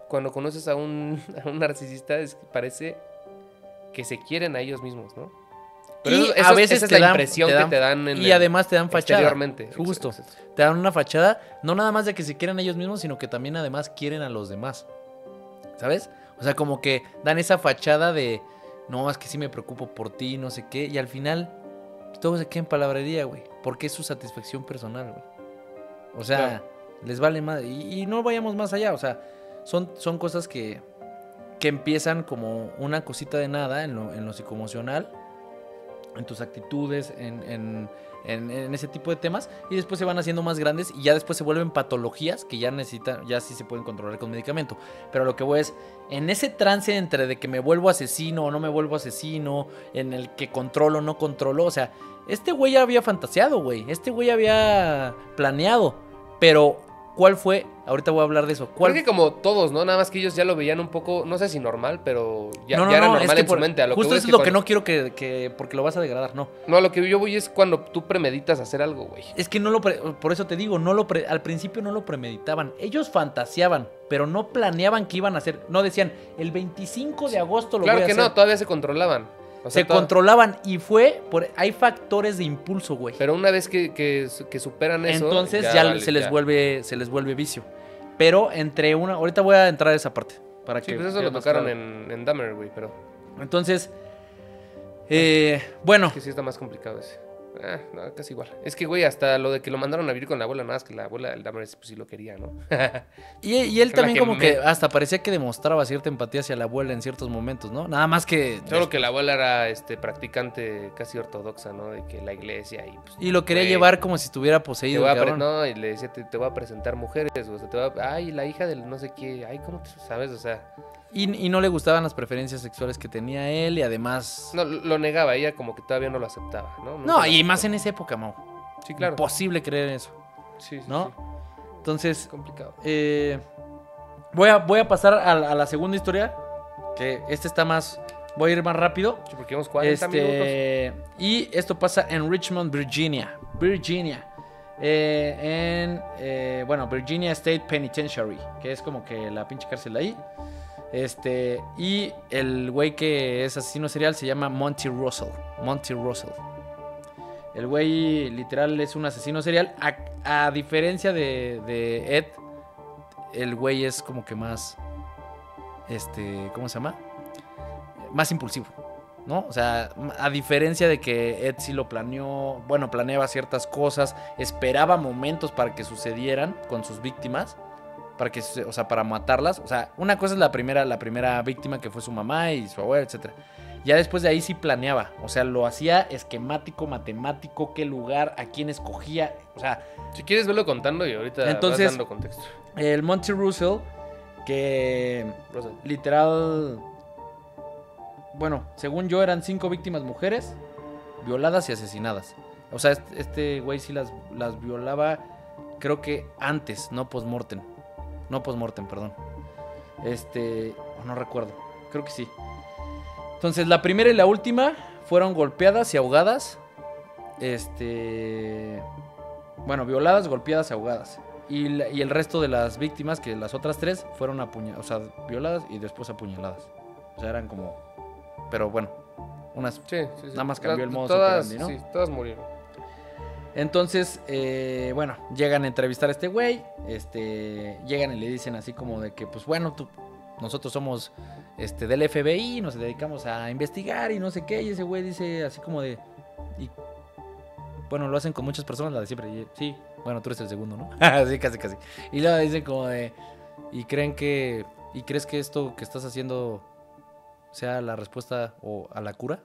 cuando conoces a un narcisista, parece que se quieren a ellos mismos, ¿no? Y a veces esa es te la dan- impresión te dan- que te dan y además te dan fachada. exteriormente. Justo. Exacto. Te dan una fachada, no nada más de que se quieran a ellos mismos, sino que también además quieren a los demás. ¿Sabes? O sea, como que dan esa fachada de, no, es que sí me preocupo por ti, no sé qué, y al final pues, todo se queda en palabrería, güey, porque es su satisfacción personal, güey. O sea, Claro. les vale más. Y no vayamos más allá, o sea, son cosas que empiezan como una cosita de nada en lo psicoemocional, en tus actitudes, en ese tipo de temas, y después se van haciendo más grandes y ya después se vuelven patologías que ya sí se pueden controlar con medicamento. Pero lo que voy es, en ese trance entre de que me vuelvo asesino o no me vuelvo asesino, en el que controlo o no controlo, o sea, este güey ya había fantaseado, güey, este güey había planeado, pero ¿cuál fue? Ahorita voy a hablar de eso. Creo que como todos, ¿no? Nada más que ellos ya lo veían un poco, no sé si normal, pero ya, No, ya era no, normal es que en su mente. A lo justo que voy es que lo que cuando- no quiero que porque lo vas a degradar, no. No, a lo que yo voy es cuando tú premeditas hacer algo, güey. Es que por eso te digo, al principio no lo premeditaban. Ellos fantaseaban, pero no planeaban qué iban a hacer. No decían, el 25 de agosto lo Claro voy a que hacer. no, todavía se controlaban. O sea, Se controlaban y hay factores de impulso, güey. Pero una vez que superan eso... Entonces ya vale, se les vuelve vicio. Pero ahorita voy a entrar a esa parte. Para Sí, que pues eso quede lo más tocaron claro. en Dahmer, güey, pero... Entonces, bueno, Que sí está más complicado ese. No, casi igual. Es que, güey, hasta lo de que lo mandaron a vivir con la abuela, nada más que la abuela del Dahmer pues sí lo quería, ¿no? Y él Pero también como que hasta parecía que demostraba cierta empatía hacia la abuela en ciertos momentos, ¿no? Nada más que... Solo que la abuela era practicante casi ortodoxa, ¿no? De que la iglesia y... Pues, Y lo quería güey, llevar como si estuviera te poseído, voy a cabrón. no, y le decía, te voy a presentar mujeres, o sea, te voy a... Ay, la hija del no sé qué, ay, ¿cómo te sabes? O sea... Y no le gustaban las preferencias sexuales que tenía él y además... No, lo negaba, ella como que todavía no lo aceptaba, ¿no? Nunca No, lo y más aceptó. en esa época, Mau. Sí, claro. Imposible creer en eso, Sí, sí, ¿no? sí. Entonces, Es complicado. voy a pasar a la segunda historia, que está más... Voy a ir más rápido. Sí, porque llevamos 40 minutos. Y esto pasa en Richmond, Virginia. Virginia State Penitentiary, que es como que la pinche cárcel de ahí. Y el güey que es asesino serial se llama Monty Russell. El güey literal es un asesino serial. A diferencia de Ed, el güey es como que más, ¿cómo se llama? Más impulsivo, ¿no? O sea, a diferencia de que Ed sí lo planeó, bueno, planeaba ciertas cosas, esperaba momentos para que sucedieran con sus víctimas, para matarlas. O sea, una cosa es la primera víctima que fue su mamá y su abuela, etcétera. Ya después de ahí sí planeaba, o sea, lo hacía esquemático, matemático, qué lugar, a quién escogía, o sea... Si quieres verlo contando y ahorita Entonces, vas dando contexto. El Monty Russell, que Russell. literal... Bueno, según yo eran 5 víctimas mujeres, violadas y asesinadas. O sea, este güey sí las violaba, creo que antes, no post-mortem. No post-mortem, perdón. No recuerdo, creo que sí. Entonces, la primera y la última fueron golpeadas y ahogadas. Bueno, violadas, golpeadas y ahogadas. Y el resto de las víctimas, que las otras 3, fueron violadas y después apuñaladas. O sea, eran como... Pero bueno, unas... Sí. Nada más cambió el modus todas, operandi, ¿no? Sí, todas murieron. Entonces, bueno, llegan a entrevistar a este güey. Llegan y le dicen así como de que, pues bueno, nosotros somos del FBI, nos dedicamos a investigar y no sé qué. Y ese güey dice así como de... Y, bueno, lo hacen con muchas personas, la de siempre. Y, sí, bueno, tú eres el segundo, ¿no? Sí, casi. Y luego dicen como de... ¿Y crees que esto que estás haciendo sea la respuesta o a la cura?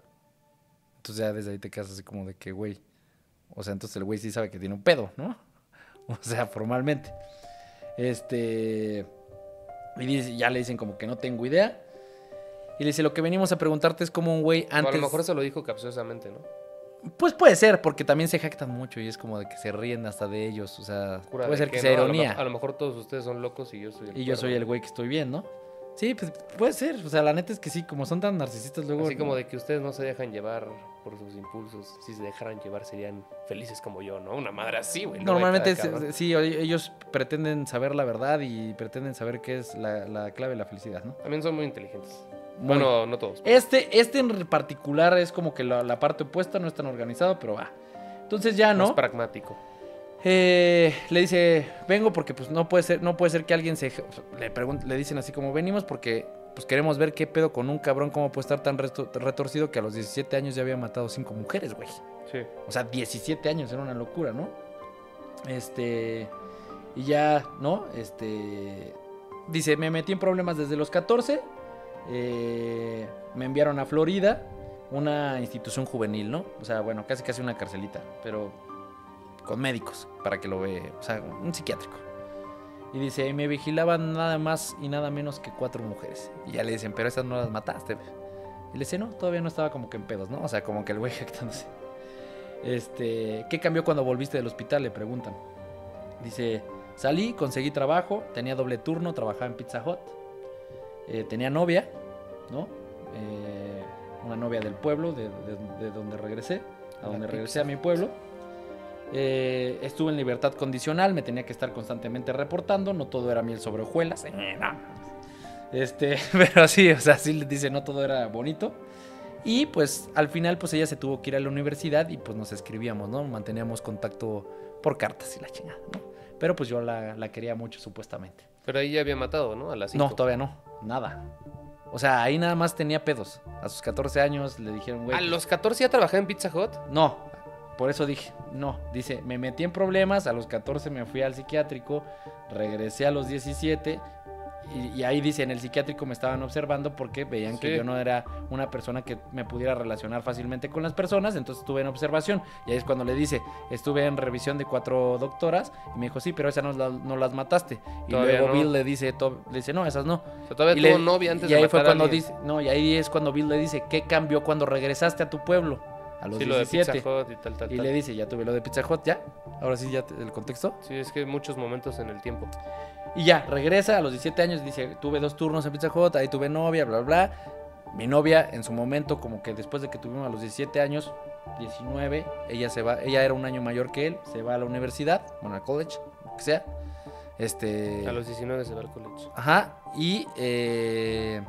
Entonces ya desde ahí te quedas así como de que, güey... O sea, entonces el güey sí sabe que tiene un pedo, ¿no? O sea, formalmente. Y ya le dicen como que no tengo idea. Y le dice, lo que venimos a preguntarte es como un güey antes... O a lo mejor se lo dijo capciosamente, ¿no? Pues puede ser, porque también se jactan mucho y es como de que se ríen hasta de ellos. O sea, Cura puede de ser que sea no, ironía. a lo mejor todos ustedes son locos y yo soy el Y yo soy el güey que estoy bien, ¿no? Sí, pues puede ser. O sea, la neta es que sí, como son tan narcisistas luego... Así como de que ustedes no se dejan llevar por sus impulsos. Si se dejaran llevar serían felices como yo, ¿no? Una madre así, güey. Normalmente sí, ellos pretenden saber la verdad y pretenden saber qué es la clave de la felicidad, ¿no? También son muy inteligentes. Muy. Bueno, no todos. Este en particular es como que la parte opuesta, no es tan organizado, pero va. Entonces ya, ¿no? Más pragmático. Le dice, vengo porque pues no puede ser que alguien le dicen así como, venimos porque pues queremos ver qué pedo con un cabrón, cómo puede estar tan retorcido que a los 17 años ya había matado 5 mujeres, güey. Sí. O sea, 17 años, era una locura, ¿no? Y ya, ¿no? Dice, me metí en problemas desde los 14. Me enviaron a Florida, una institución juvenil, ¿no? O sea, bueno, casi una carcelita, pero con médicos, para que lo vea, o sea, un psiquiátrico. Y dice, me vigilaban nada más y nada menos que 4 mujeres. Y ya le dicen, pero esas no las mataste. Y le dice, no, todavía no estaba como que en pedos, ¿no? O sea, como que el güey jactándose. ¿Qué cambió cuando volviste del hospital? Le preguntan. Dice, salí, conseguí trabajo, tenía doble turno, trabajaba en Pizza Hut. Tenía novia, ¿no? Una novia del pueblo, de donde regresé, a mi pueblo. Estuve en libertad condicional, me tenía que estar constantemente reportando, no todo era miel sobre hojuelas, no. Pero sí, o sea, sí le dice, no todo era bonito. Y pues al final pues ella se tuvo que ir a la universidad y pues nos escribíamos, ¿no? Manteníamos contacto por cartas y la chingada, ¿no? Pero pues yo la quería mucho supuestamente. Pero ahí ya había matado, ¿no? A las 5. No, todavía no, nada. O sea, ahí nada más tenía pedos. A sus 14 años le dijeron, güey. ¿A los 14 ya trabajaba en Pizza Hut? No, por eso dije, no, dice, me metí en problemas, a los 14 me fui al psiquiátrico, regresé a los 17 y ahí dice, en el psiquiátrico me estaban observando porque veían que yo no era una persona que me pudiera relacionar fácilmente con las personas, entonces estuve en observación y ahí es cuando le dice, estuve en revisión de 4 doctoras y me dijo, sí, pero esas no las mataste. Y todavía luego Bill le dice, no, esas no. O sea, todavía tuvo novia antes de matar fue cuando dice, no, y ahí es cuando Bill le dice, ¿qué cambió cuando regresaste a tu pueblo? A los 17. Lo de Pizza Hut y tal. Le dice, ya tuve lo de Pizza Hut, ¿ya? Ahora sí, ya el contexto. Sí, es que hay muchos momentos en el tiempo. Y ya, regresa a los 17 años, dice, tuve 2 turnos en Pizza Hut, ahí tuve novia, bla, bla. Mi novia, en su momento, como que después de que tuvimos a los 17 años, 19, ella se va, ella era un año mayor que él, se va a la universidad, bueno, al college, lo que sea. A los 19 se va al college. Ajá, y se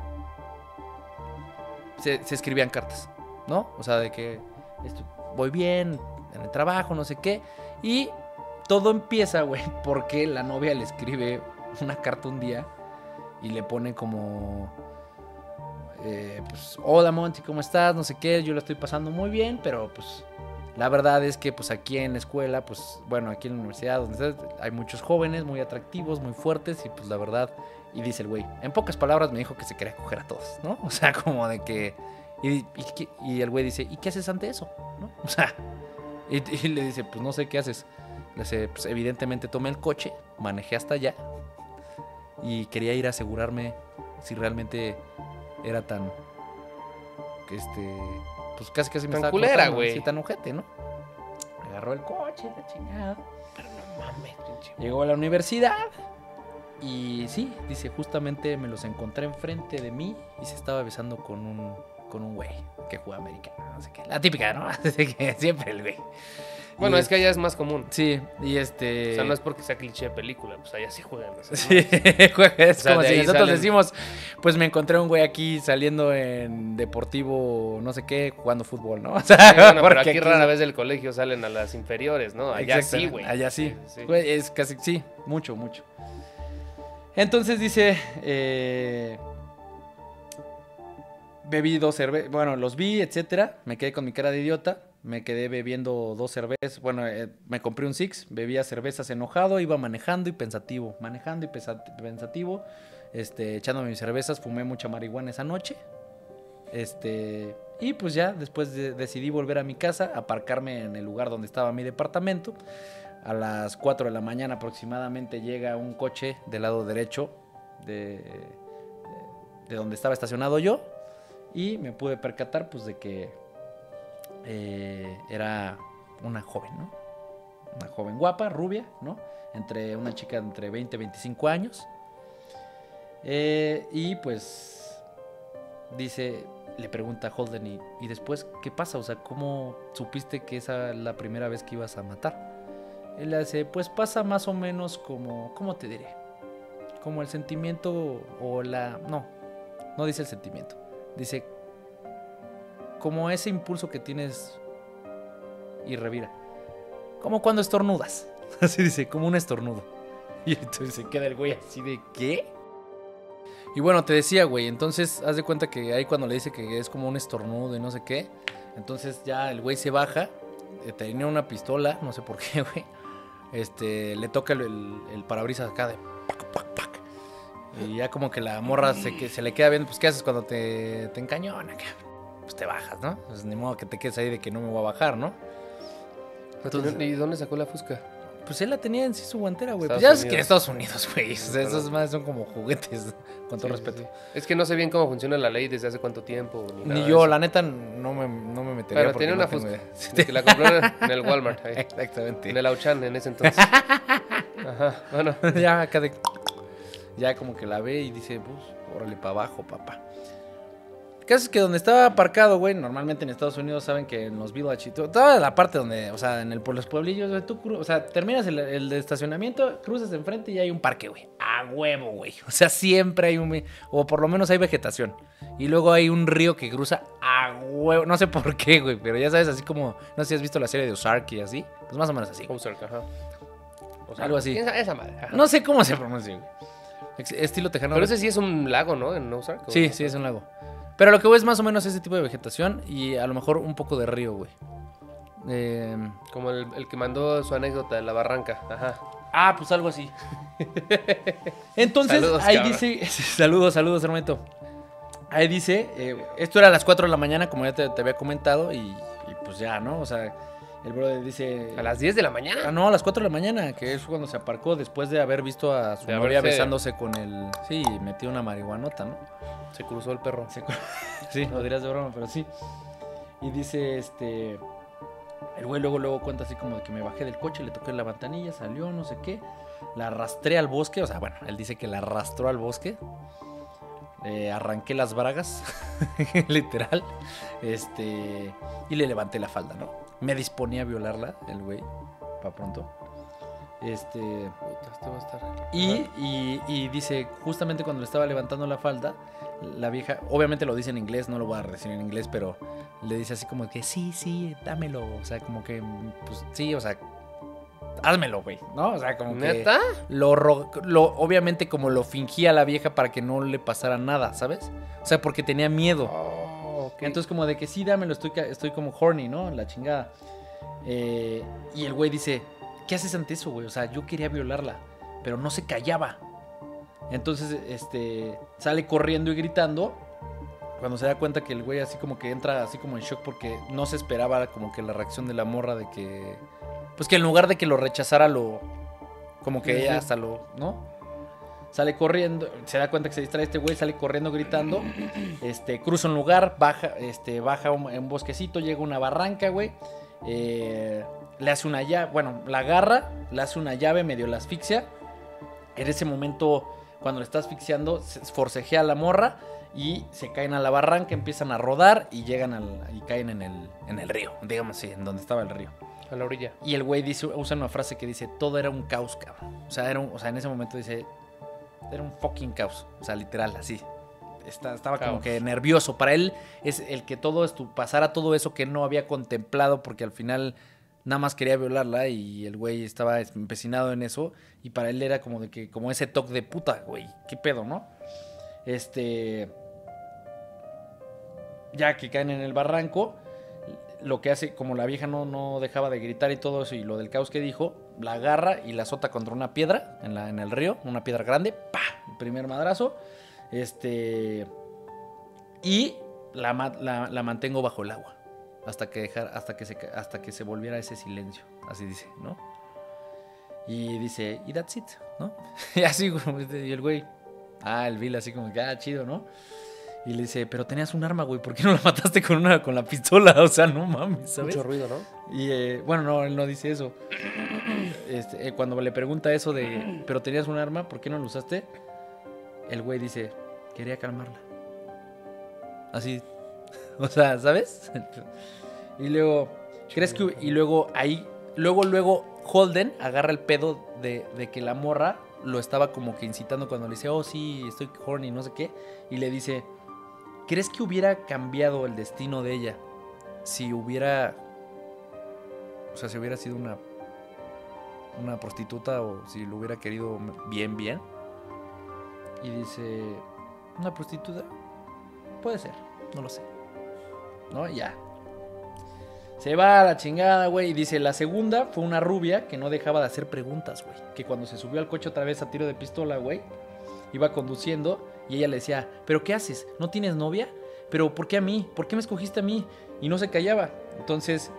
escribían cartas, ¿no? O sea, de que voy bien en el trabajo, no sé qué. Y todo empieza, güey, porque la novia le escribe una carta un día y le pone como, pues, hola Monty, ¿cómo estás? No sé qué, yo lo estoy pasando muy bien, pero pues la verdad es que pues aquí en la escuela, pues bueno, aquí en la universidad donde estás, hay muchos jóvenes muy atractivos, muy fuertes y pues la verdad, y dice el güey, en pocas palabras me dijo que se quería coger a todos, ¿no? O sea, como de que... Y el güey dice, ¿y qué haces ante eso? ¿No? O sea, y le dice, pues no sé qué haces. Le dice, pues evidentemente tomé el coche, manejé hasta allá y quería ir a asegurarme si realmente era tan, pues casi me tan estaba culera, güey. Sí, tan ojete, ¿no? Agarró el coche, la chingada. Pero no mames, llegó a la universidad y sí, dice, justamente me los encontré enfrente de mí y se estaba besando con un güey que juega americano, no sé qué. La típica, ¿no? Siempre el güey. Bueno, es que allá es más común. Sí, y O sea, no es porque sea cliché de película, pues allá sí juegan. Sí, es como si nosotros decimos, pues me encontré un güey aquí saliendo en deportivo, no sé qué, jugando fútbol, ¿no? O sea, sí, bueno, pero aquí rara vez del colegio salen a las inferiores, ¿no? Allá sí, güey. Allá sí. Güey, es casi, sí, mucho. Entonces dice, bebí 2 cervezas, bueno, los vi, etcétera, me quedé con mi cara de idiota, me quedé bebiendo 2 cervezas, bueno, me compré un Six, bebía cervezas enojado, iba manejando y pensativo, echándome mis cervezas, fumé mucha marihuana esa noche, y pues ya, después decidí volver a mi casa, aparcarme en el lugar donde estaba mi departamento. A las 4 de la mañana aproximadamente llega un coche del lado derecho de donde estaba estacionado yo. Y me pude percatar, pues, de que era una joven, ¿no? Una joven guapa, rubia, ¿no? Una chica entre 20 y 25 años. Y, pues, le pregunta a Holden, ¿y después qué pasa? O sea, ¿cómo supiste que esa es la primera vez que ibas a matar? Él le dice, pues pasa más o menos como, ¿cómo te diré? Como el sentimiento no dice el sentimiento. Dice, como ese impulso que tienes y revira. Como cuando estornudas. Así dice, como un estornudo. Y entonces se queda el güey así de, ¿qué? Y bueno, te decía, güey, entonces haz de cuenta que ahí cuando le dice que es como un estornudo y no sé qué, entonces ya el güey se baja, tenía una pistola, no sé por qué, güey. Le toca el parabrisas acá de pac, pac, pac. Y ya como que la morra se le queda viendo, pues ¿qué haces cuando te encañona? Pues te bajas, ¿no? Pues ni modo que te quedes ahí de que no me voy a bajar, ¿no? Entonces, ¿y dónde sacó la fusca? Pues él la tenía en sí su guantera, güey. Pues ya es que en Estados Unidos, güey. O sea, esos más son como juguetes, con todo respeto. Sí. Es que no sé bien cómo funciona la ley desde hace cuánto tiempo. Ni yo, la neta, no me metería. Pero tenía una fusca. Que la compró en el Walmart. Ahí. Exactamente. En el Auchan en ese entonces. Ajá, bueno. Ya acá ya como que la ve y dice, pues, órale para abajo, papá. El caso es que donde estaba aparcado, güey, normalmente en Estados Unidos saben que en los Village, toda la parte donde, o sea, por los pueblillos, güey, o sea, terminas el de estacionamiento, cruzas enfrente y hay un parque, güey. A huevo, güey. O sea, siempre hay o por lo menos hay vegetación. Y luego hay un río que cruza a huevo. No sé por qué, güey, pero ya sabes, así como, no sé si has visto la serie de Ozark y así. Pues más o menos así. Ozark, ajá. Algo así. Esa madre. Ajá. No sé cómo se pronuncia, güey. Estilo tejano. Pero ese sí es un lago, ¿no? En Ozark. Sí, sí, es un lago. Pero lo que voy es más o menos ese tipo de vegetación y a lo mejor un poco de río, güey. Como el que mandó su anécdota de la barranca. Ajá. Pues algo así. Entonces, Saludos, ahí cabrón. dice... Saludos, hermanito. Ahí dice, esto era a las 4 de la mañana, como ya te había comentado, y pues ya, ¿no? O sea, el brother dice... A las 10 de la mañana. No, a las 4 de la mañana, que es cuando se aparcó después de haber visto a su De novia haberse- besándose con el... Sí, metió una marihuanota, ¿no? Se cruzó el perro. Sí, lo dirás de broma, pero sí. Y dice, el güey luego cuenta así como de que me bajé del coche, le toqué la ventanilla, salió, no sé qué. La arrastré al bosque, o sea, bueno, él dice que la arrastró al bosque. Arranqué las bragas, literal. Y le levanté la falda, ¿no? Me disponía a violarla, el güey, para pronto. Puta, este va a estar. Y dice, justamente cuando le estaba levantando la falda, la vieja, obviamente lo dice en inglés, no lo voy a decir en inglés, pero le dice así como que sí, dámelo. O sea, como que, pues sí, o sea, házmelo, güey, ¿no? O sea, como que... ¿Neta? Obviamente como lo fingía la vieja para que no le pasara nada, ¿sabes? O sea, porque tenía miedo. Oh, ok. Entonces como de que sí, dámelo, estoy como horny, ¿no? La chingada. Y el güey dice, ¿qué haces ante eso, güey? O sea, yo quería violarla, pero no se callaba. Entonces, sale corriendo y gritando. Cuando se da cuenta que el güey así como que entra así como en shock porque no se esperaba como que la reacción de la morra de que... Pues que en lugar de que lo rechazara como que Sí, ella sí. hasta ¿no? Sale corriendo, se da cuenta que se distrae este güey, sale corriendo gritando. Cruza un lugar, baja un bosquecito, llega a una barranca, güey. Le hace una llave, bueno, la agarra, le hace una llave, medio la asfixia. En ese momento, cuando le está asfixiando, se forcejea a la morra y se caen a la barranca, empiezan a rodar y y caen en el río, digamos así, en donde estaba el río. A la orilla. Y el güey usa una frase que dice, todo era un caos, cabrón. O sea, en ese momento dice, era un fucking caos. O sea, literal, así. Estaba como Caos. que nervioso. Para él es el que pasara todo eso que él no había contemplado porque al final nada más quería violarla y el güey estaba empecinado en eso. Y para él era como de que, como ese toque de puta, güey. ¿Qué pedo, no? Ya que caen en el barranco, lo que hace, como la vieja no dejaba de gritar y todo eso, y lo del caos que dijo, la agarra y la azota contra una piedra en el río, una piedra grande, ¡pa! El primer madrazo. Y la mantengo bajo el agua hasta que se volviera ese silencio, así dice, ¿no? Y dice, y that's it, ¿no? Y así, y el güey, el Bill así como que, chido, ¿no? Y le dice, pero tenías un arma, güey, ¿por qué no la mataste con la pistola? O sea, no mames, ¿sabes? Mucho ruido, ¿no? Y bueno, no, él no dice eso. Cuando le pregunta eso de, pero tenías un arma, ¿por qué no lo usaste? El güey dice, quería calmarla. Así, o sea, ¿sabes? Y luego, y luego ahí, luego Holden agarra el pedo de que la morra lo estaba como que incitando cuando le dice, oh sí, estoy horny, no sé qué. Y le dice, ¿crees que hubiera cambiado el destino de ella si hubiera sido una prostituta o si lo hubiera querido bien? Y dice, ¿una prostituta? Puede ser, no lo sé. ¿No? Ya. Se va a la chingada, güey. Y dice, la segunda fue una rubia que no dejaba de hacer preguntas, güey. Que cuando se subió al coche otra vez a tiro de pistola, güey, iba conduciendo y ella le decía, ¿pero qué haces? ¿No tienes novia? ¿Pero por qué a mí? ¿Por qué me escogiste a mí? Y no se callaba. Entonces,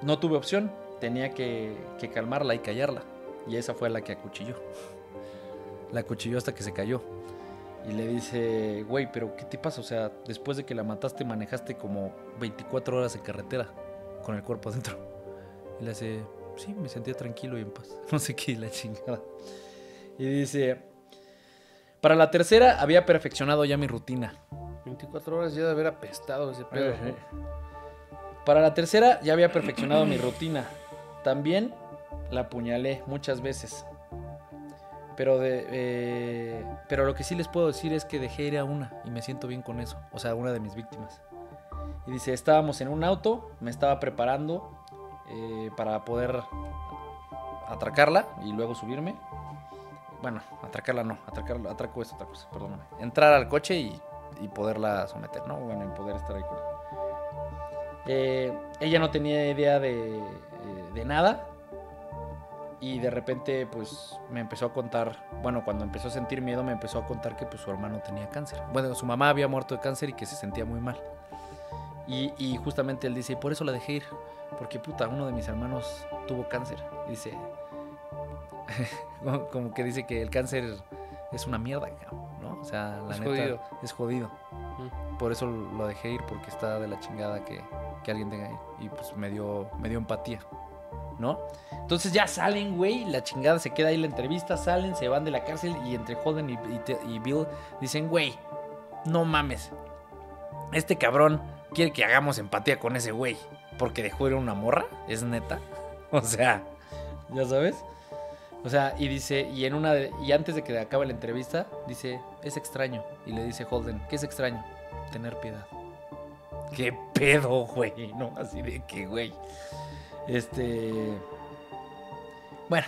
no tuve opción. Tenía que calmarla y callarla. Y esa fue la que acuchilló. La acuchilló hasta que se cayó. Y le dice, güey, ¿pero qué te pasa? O sea, después de que la mataste manejaste como 24 horas en carretera con el cuerpo adentro. Y le dice, sí, me sentía tranquilo y en paz. No sé qué, la chingada. Y dice, para la tercera había perfeccionado ya mi rutina. 24 horas ya de haber apestado ese pedo. Para la tercera ya había perfeccionado mi rutina. También la apuñalé muchas veces. Pero lo que sí les puedo decir es que dejé ir a una y me siento bien con eso. O sea, una de mis víctimas. Y dice, estábamos en un auto, me estaba preparando para poder atracarla y luego subirme. Bueno, atracarla no, atraco es otra cosa, perdóname. Entrar al coche y poderla someter, ¿no? Bueno, y poder estar ahí con ella. Ella no tenía idea de nada. Y de repente, pues, me empezó a contar, bueno, cuando empezó a sentir miedo, me empezó a contar que pues su hermano tenía cáncer. Bueno, su mamá había muerto de cáncer y que se sentía muy mal. Y justamente él dice, y por eso la dejé ir. Porque, puta, uno de mis hermanos tuvo cáncer. Dice, como que dice que el cáncer es una mierda, ¿no? O sea, la neta, jodido. es jodido. Por eso lo dejé ir, porque está de la chingada que alguien tenga ahí. Y pues me dio empatía, ¿no? Entonces ya salen, güey, la chingada se queda ahí la entrevista, salen, se van de la cárcel y entre Holden y Bill dicen, güey, no mames, este cabrón quiere que hagamos empatía con ese güey porque dejó ir a una morra, es neta. O sea, ya sabes. O sea, y dice, y antes de que acabe la entrevista, dice, es extraño. Y le dice Holden, ¿qué es extraño? Tener piedad. ¿Qué pedo, güey? No, así de que, güey. Bueno,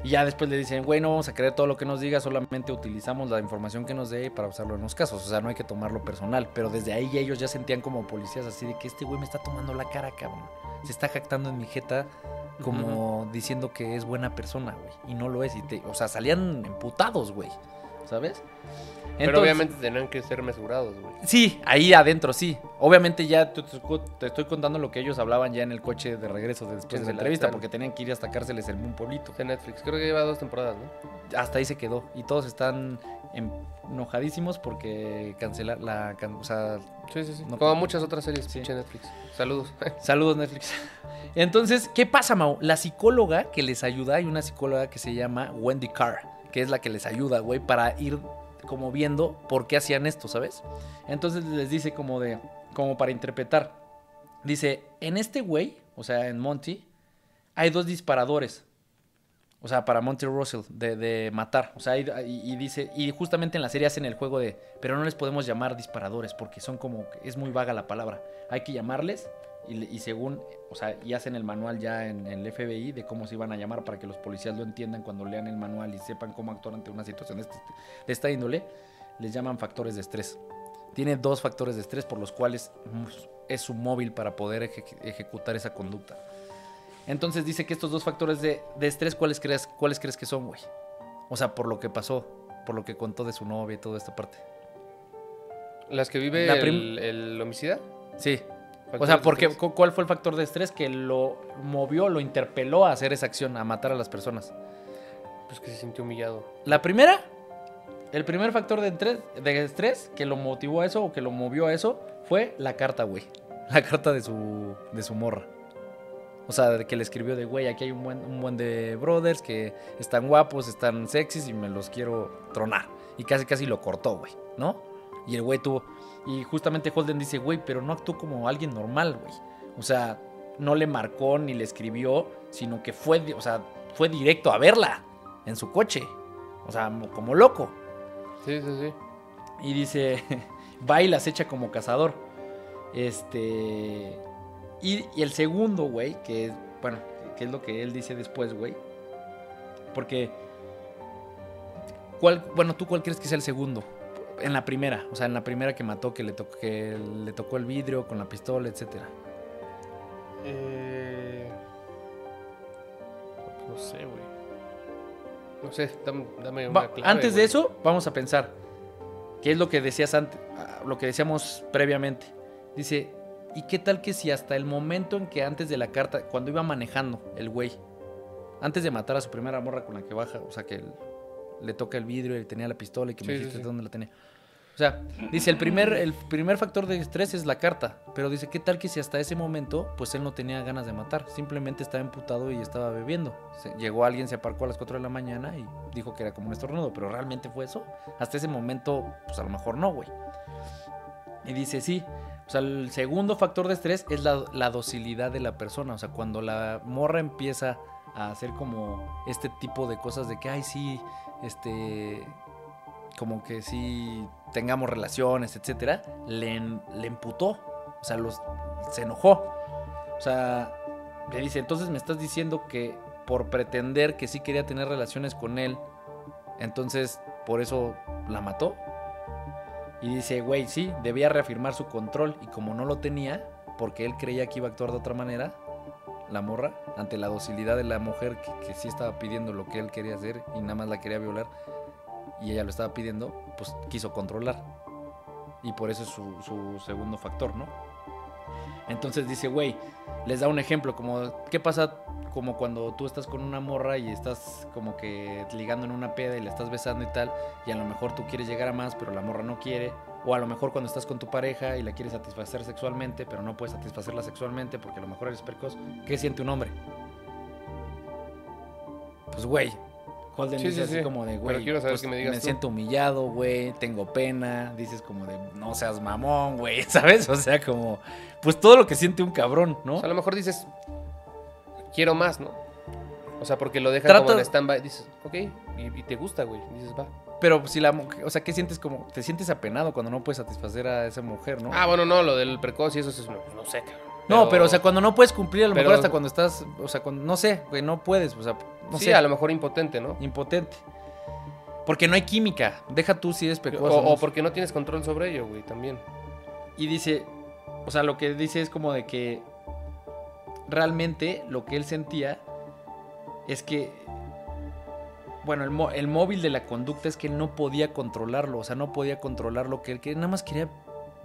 y ya después le dicen, güey, no vamos a creer todo lo que nos diga, solamente utilizamos la información que nos dé para usarlo en los casos. O sea, no hay que tomarlo personal. Pero desde ahí ellos ya sentían como policías así de que este güey me está tomando la cara, cabrón. Se está jactando en mi jeta como diciendo que es buena persona, güey. Y no lo es. O sea, salían emputados, güey. ¿Sabes? Pero Entonces, obviamente tenían que ser mesurados, güey. sí, ahí adentro, sí. Obviamente ya te estoy contando lo que ellos hablaban ya en el coche de regreso después de la entrevista, porque tenían que ir hasta cárceles en un pueblito. De Netflix. Creo que lleva 2 temporadas, ¿no? Hasta ahí se quedó. Y todos están enojadísimos porque cancelar o sea, Sí, sí, sí. no, como muchas otras series, sí. pinche Netflix. Saludos. Saludos, Netflix. Entonces, ¿qué pasa, Mau? La psicóloga que les ayuda, hay una psicóloga que se llama Wendy Carr, que es la que les ayuda, güey, para ir como viendo por qué hacían esto, ¿sabes? Entonces les dice como para interpretar. Dice, en este güey, o sea, en Monty, hay 2 disparadores. O sea, para Monty Russell, de matar. O sea, y dice, y justamente en la serie hacen el juego de, pero no les podemos llamar disparadores porque son como, es muy vaga la palabra. Hay que llamarles y según, o sea, y hacen el manual ya en el FBI de cómo se iban a llamar para que los policías lo entiendan cuando lean el manual y sepan cómo actuar ante una situación de esta índole. Les llaman factores de estrés. Tiene 2 factores de estrés por los cuales es su móvil para poder ejecutar esa conducta. Entonces dice que estos 2 factores de estrés, ¿cuáles crees que son, güey? O sea, por lo que pasó, por lo que contó de su novia y toda esta parte. ¿Las que vive el homicida? Sí. O sea, porque ¿cuál fue el factor de estrés que lo movió, lo interpeló a hacer esa acción, a matar a las personas? Pues que se sintió humillado. La primera, el primer factor de estrés que lo motivó a eso o que lo movió a eso fue la carta, güey. La carta de su morra. O sea, que le escribió de, güey, aquí hay un buen de brothers que están guapos, están sexys y me los quiero tronar. Y casi lo cortó, güey, ¿no? Y el güey y justamente Holden dice, güey, pero no actuó como alguien normal, güey. O sea, no le marcó ni le escribió, sino que fue directo a verla en su coche. O sea, como loco. Sí, sí, sí. Y dice, va y las echa como cazador. Y el segundo, güey, que es lo que él dice después, güey. Porque, ¿tú cuál crees que sea el segundo? En la primera, o sea, en la primera que mató, que le tocó el vidrio con la pistola, etcétera. No sé, güey. No sé, dame una clave. Antes de güey. eso, vamos a pensar. ¿Qué es lo que decías antes? Lo que decíamos previamente. Dice, ¿y qué tal que si hasta el momento en que antes de la carta, cuando iba manejando el güey, antes de matar a su primera morra con la que baja, o sea, que le toca el vidrio y tenía la pistola y que me dijiste dónde la tenía? O sea, dice, el primer factor de estrés es la carta, pero dice, ¿qué tal que si hasta ese momento, pues él no tenía ganas de matar? Simplemente estaba emputado y estaba bebiendo. Llegó alguien, se aparcó a las 4 de la mañana y dijo que era como un estornudo, pero ¿realmente fue eso? Hasta ese momento, pues a lo mejor no, güey. Y dice, sí. O sea, el segundo factor de estrés es la docilidad de la persona. O sea, cuando la morra empieza a hacer como este tipo de cosas de que, ay, sí, como que sí tengamos relaciones, etcétera, le emputó. O sea, se enojó. O sea, le dice, entonces me estás diciendo que por pretender que sí quería tener relaciones con él, entonces por eso la mató. Y dice, güey, sí, debía reafirmar su control. Y como no lo tenía, porque él creía que iba a actuar de otra manera, la morra, ante la docilidad de la mujer que sí estaba pidiendo lo que él quería hacer y nada más la quería violar, y ella lo estaba pidiendo, pues quiso controlar. Y por eso es su segundo factor, ¿no? Entonces dice, güey, les da un ejemplo, como, ¿qué pasa como cuando tú estás con una morra y estás como que ligando en una peda y la estás besando y tal, y a lo mejor tú quieres llegar a más, pero la morra no quiere, o a lo mejor cuando estás con tu pareja y la quieres satisfacer sexualmente, pero no puedes satisfacerla sexualmente porque a lo mejor eres precoz, ¿qué siente un hombre? Pues, güey, Holden Sí, dice sí, así sí. como de, Pero güey, quiero saber pues, qué me digas me tú. siento humillado, güey, tengo pena, dices como de, no seas mamón, güey, ¿sabes? O sea, como, pues todo lo que siente un cabrón, ¿no? O sea, a lo mejor dices, quiero más, ¿no? O sea, porque lo dejan Trato- como en stand-by. Dices, ok, y te gusta, güey. Dices, va. Pero si o sea, ¿qué sientes como? Te sientes apenado cuando no puedes satisfacer a esa mujer, ¿no? Ah, bueno, no, lo del precoz y eso es, no sé, cabrón. No, pero o sea, cuando no puedes cumplir, a lo mejor pero- hasta cuando estás, o sea, cuando, no sé, güey, no puedes, o sea, no sí, sé, a lo mejor impotente, ¿no? impotente. Porque no hay química. Deja tú si eres precoz. O porque no tienes control sobre ello, güey, también. Y dice, o sea, lo que dice es como de que realmente lo que él sentía es que, bueno, el móvil de la conducta es que él no podía controlarlo, o sea, no podía controlar lo que él quería, nada más quería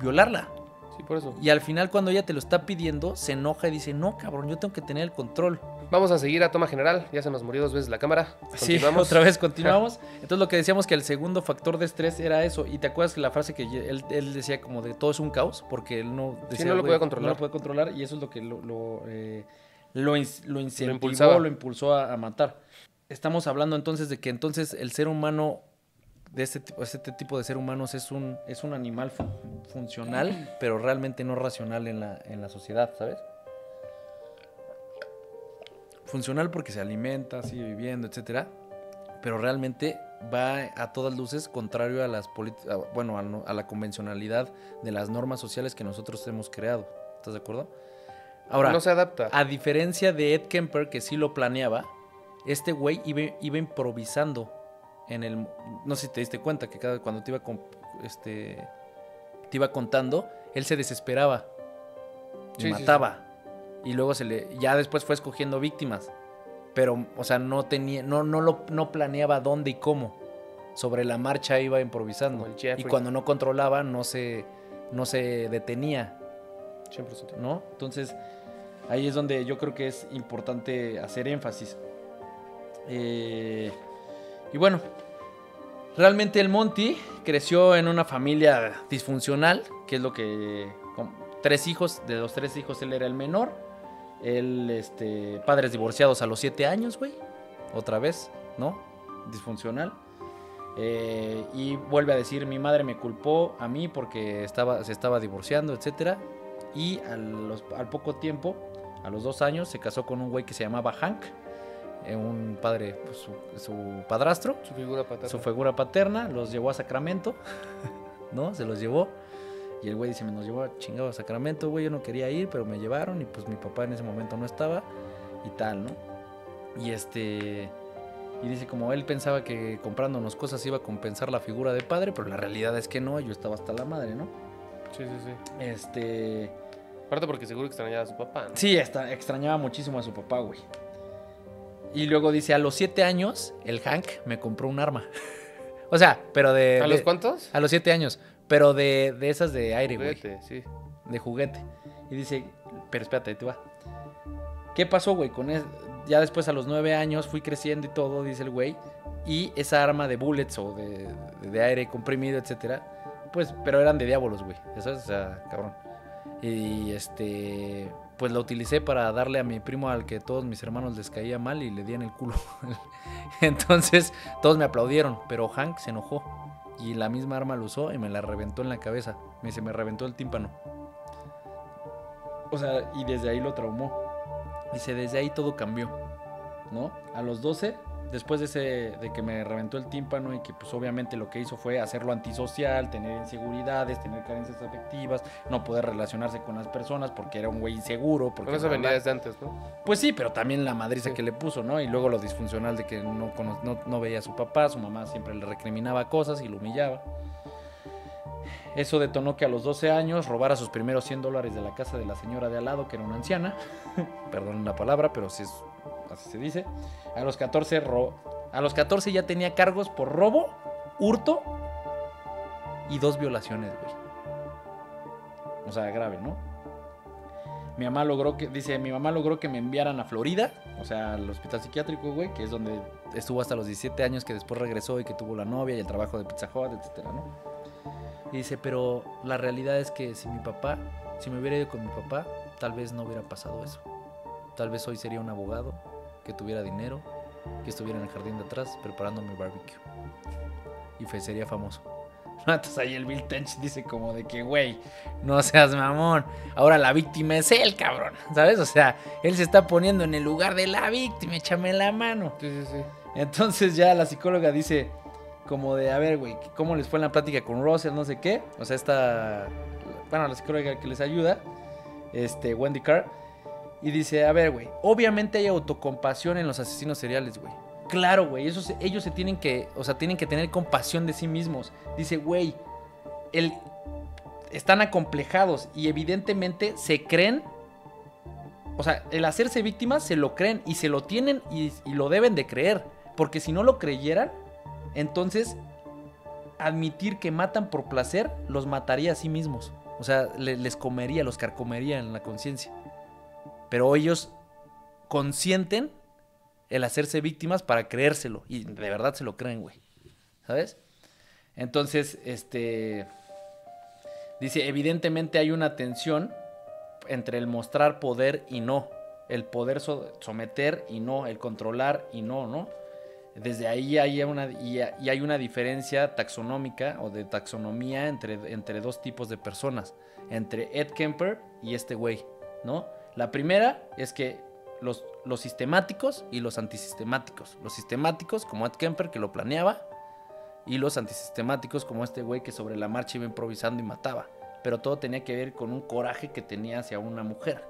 violarla. Sí, por eso. Y al final cuando ella te lo está pidiendo, se enoja y dice, no, cabrón, yo tengo que tener el control. Vamos a seguir a toma general. Ya se nos murió 2 veces la cámara. Sí, Continuamos. otra vez continuamos. Entonces lo que decíamos que el segundo factor de estrés era eso. Y te acuerdas que la frase que él decía como de todo es un caos, porque él no decía, no lo "Güey, puede controlar". No lo puede controlar y eso es lo que lo incentivó, impulsaba. lo impulsó a matar. Estamos hablando entonces de que entonces el ser humano, de este tipo de ser humanos es un animal funcional, pero realmente no racional en la sociedad, ¿sabes? Funcional porque se alimenta, sigue viviendo, etcétera, pero realmente va a todas luces contrario a las a la convencionalidad de las normas sociales que nosotros hemos creado. ¿Estás de acuerdo? Ahora, No se adapta. a diferencia de Ed Kemper, que sí lo planeaba, este güey iba improvisando en el... No sé si te diste cuenta que cuando te iba contando, él se desesperaba y Sí, sí, mataba. Y luego ya después fue escogiendo víctimas. Pero, o sea, no planeaba dónde y cómo. Sobre la marcha iba improvisando. Como el Jeffrey. Y cuando no controlaba, no se detenía, 100%. ¿no? Entonces, ahí es donde yo creo que es importante hacer énfasis. Y bueno, realmente el Monty creció en una familia disfuncional, que es lo que... con 3 hijos, de los 3 hijos él era el menor. Él, padres divorciados a los 7 años, güey. Otra vez, ¿no? Disfuncional. Y vuelve a decir, mi madre me culpó a mí porque se estaba divorciando, etcétera. Y al poco tiempo, a los 2 años, se casó con un güey que se llamaba Hank. Un padre, pues, su padrastro. Su figura paterna. Los llevó a Sacramento, ¿no? Se los llevó. Y el güey dice, me nos llevó a chingado a Sacramento, güey, yo no quería ir, pero me llevaron y pues mi papá en ese momento no estaba y tal, ¿no? Y y dice como él pensaba que comprándonos cosas iba a compensar la figura de padre, pero la realidad es que no, yo estaba hasta la madre, ¿no? Sí, sí, sí. Aparte porque seguro extrañaba a su papá, ¿no? Sí, extrañaba muchísimo a su papá, güey. Y luego dice, a los 7 años, el Hank me compró un arma. O sea, pero ¿A los cuántos? A los 7 años. Pero de esas de aire, güey. Juguete, sí. De juguete. Y dice, pero espérate, ahí te va. ¿Qué pasó, güey? Ya después a los 9 años fui creciendo y todo, dice el güey. Y esa arma de bullets o de aire comprimido, etcétera, pues, pero eran de diablos, güey. Eso es, o sea, cabrón. Y pues la utilicé para darle a mi primo al que todos mis hermanos les caía mal y le di en el culo. Entonces, todos me aplaudieron, pero Hank se enojó. Y la misma arma lo usó y me la reventó en la cabeza. Me reventó el tímpano. O sea, y desde ahí lo traumó. Dice, desde ahí todo cambió, ¿no? A los 12, después de que me reventó el tímpano y que pues obviamente lo que hizo fue hacerlo antisocial, tener inseguridades, tener carencias afectivas, no poder relacionarse con las personas porque era un güey inseguro. Porque Con eso venía desde antes, ¿no? Pues sí, pero también la madriza que le puso, ¿no? Y luego lo disfuncional de que no veía a su papá, su mamá siempre le recriminaba cosas y lo humillaba. Eso detonó que a los 12 años robara sus primeros $100 de la casa de la señora de al lado, que era una anciana. Perdón la palabra, pero así se dice. A los 14 ya tenía cargos por robo, hurto y 2 violaciones, güey. O sea, grave, ¿no? Mi mamá logró que me enviaran a Florida, o sea, al hospital psiquiátrico, güey, que es donde estuvo hasta los 17 años, que después regresó y que tuvo la novia y el trabajo de Pizza Hut, etcétera, ¿no? Y dice, pero la realidad es que si me hubiera ido con mi papá, tal vez no hubiera pasado eso. Tal vez hoy sería un abogado, que tuviera dinero, que estuviera en el jardín de atrás preparando mi barbecue. Y sería famoso. Entonces ahí el Bill Tench dice como de que, güey, no seas mamón. Ahora la víctima es él, cabrón. ¿Sabes? O sea, él se está poniendo en el lugar de la víctima. Échame la mano. Sí. Entonces ya la psicóloga dice como de, a ver, güey, ¿cómo les fue en la plática con Russell? No sé qué. O sea, la psicóloga que les ayuda, Wendy Carr. Y dice, a ver, güey, obviamente hay autocompasión en los asesinos seriales, güey. Claro, güey, ellos se tienen que tener compasión de sí mismos. Dice, güey, están acomplejados y evidentemente se creen, o sea, el hacerse víctimas se lo creen y se lo tienen y lo deben de creer. Porque si no lo creyeran, entonces admitir que matan por placer los mataría a sí mismos. O sea, les comería, los carcomería en la conciencia. Pero ellos consienten el hacerse víctimas para creérselo. Y de verdad se lo creen, güey. ¿Sabes? Entonces, dice, evidentemente hay una tensión entre el mostrar poder y no. El poder someter y no. El controlar y no. Desde ahí hay una diferencia taxonómica o de taxonomía entre dos tipos de personas. Entre Ed Kemper y este güey, ¿no? La primera es que los sistemáticos y los antisistemáticos. Los sistemáticos, como Ed Kemper, que lo planeaba, y los antisistemáticos, como este güey que sobre la marcha iba improvisando y mataba. Pero todo tenía que ver con un coraje que tenía hacia una mujer,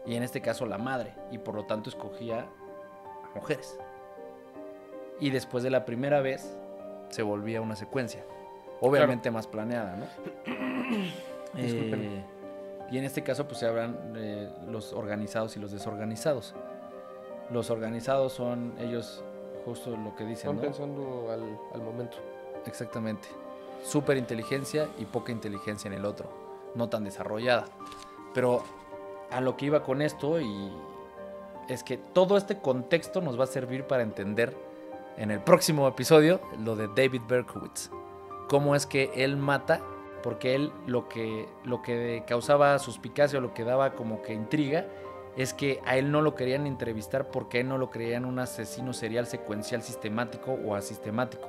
y en este caso la madre, y por lo tanto escogía a mujeres. Y después de la primera vez se volvía una secuencia, obviamente más planeada, ¿no? Y en este caso pues se hablan los organizados y los desorganizados. Los organizados son ellos, justo lo que dicen, Van ¿no? pensando al momento. Exactamente. Súper inteligencia y poca inteligencia en el otro. No tan desarrollada. Pero a lo que iba con esto es que todo este contexto nos va a servir para entender en el próximo episodio lo de David Berkowitz. Cómo es que él mata, porque él lo que causaba suspicacia o lo que daba como que intriga es que a él no lo querían entrevistar porque a él no lo creían un asesino serial secuencial sistemático o asistemático,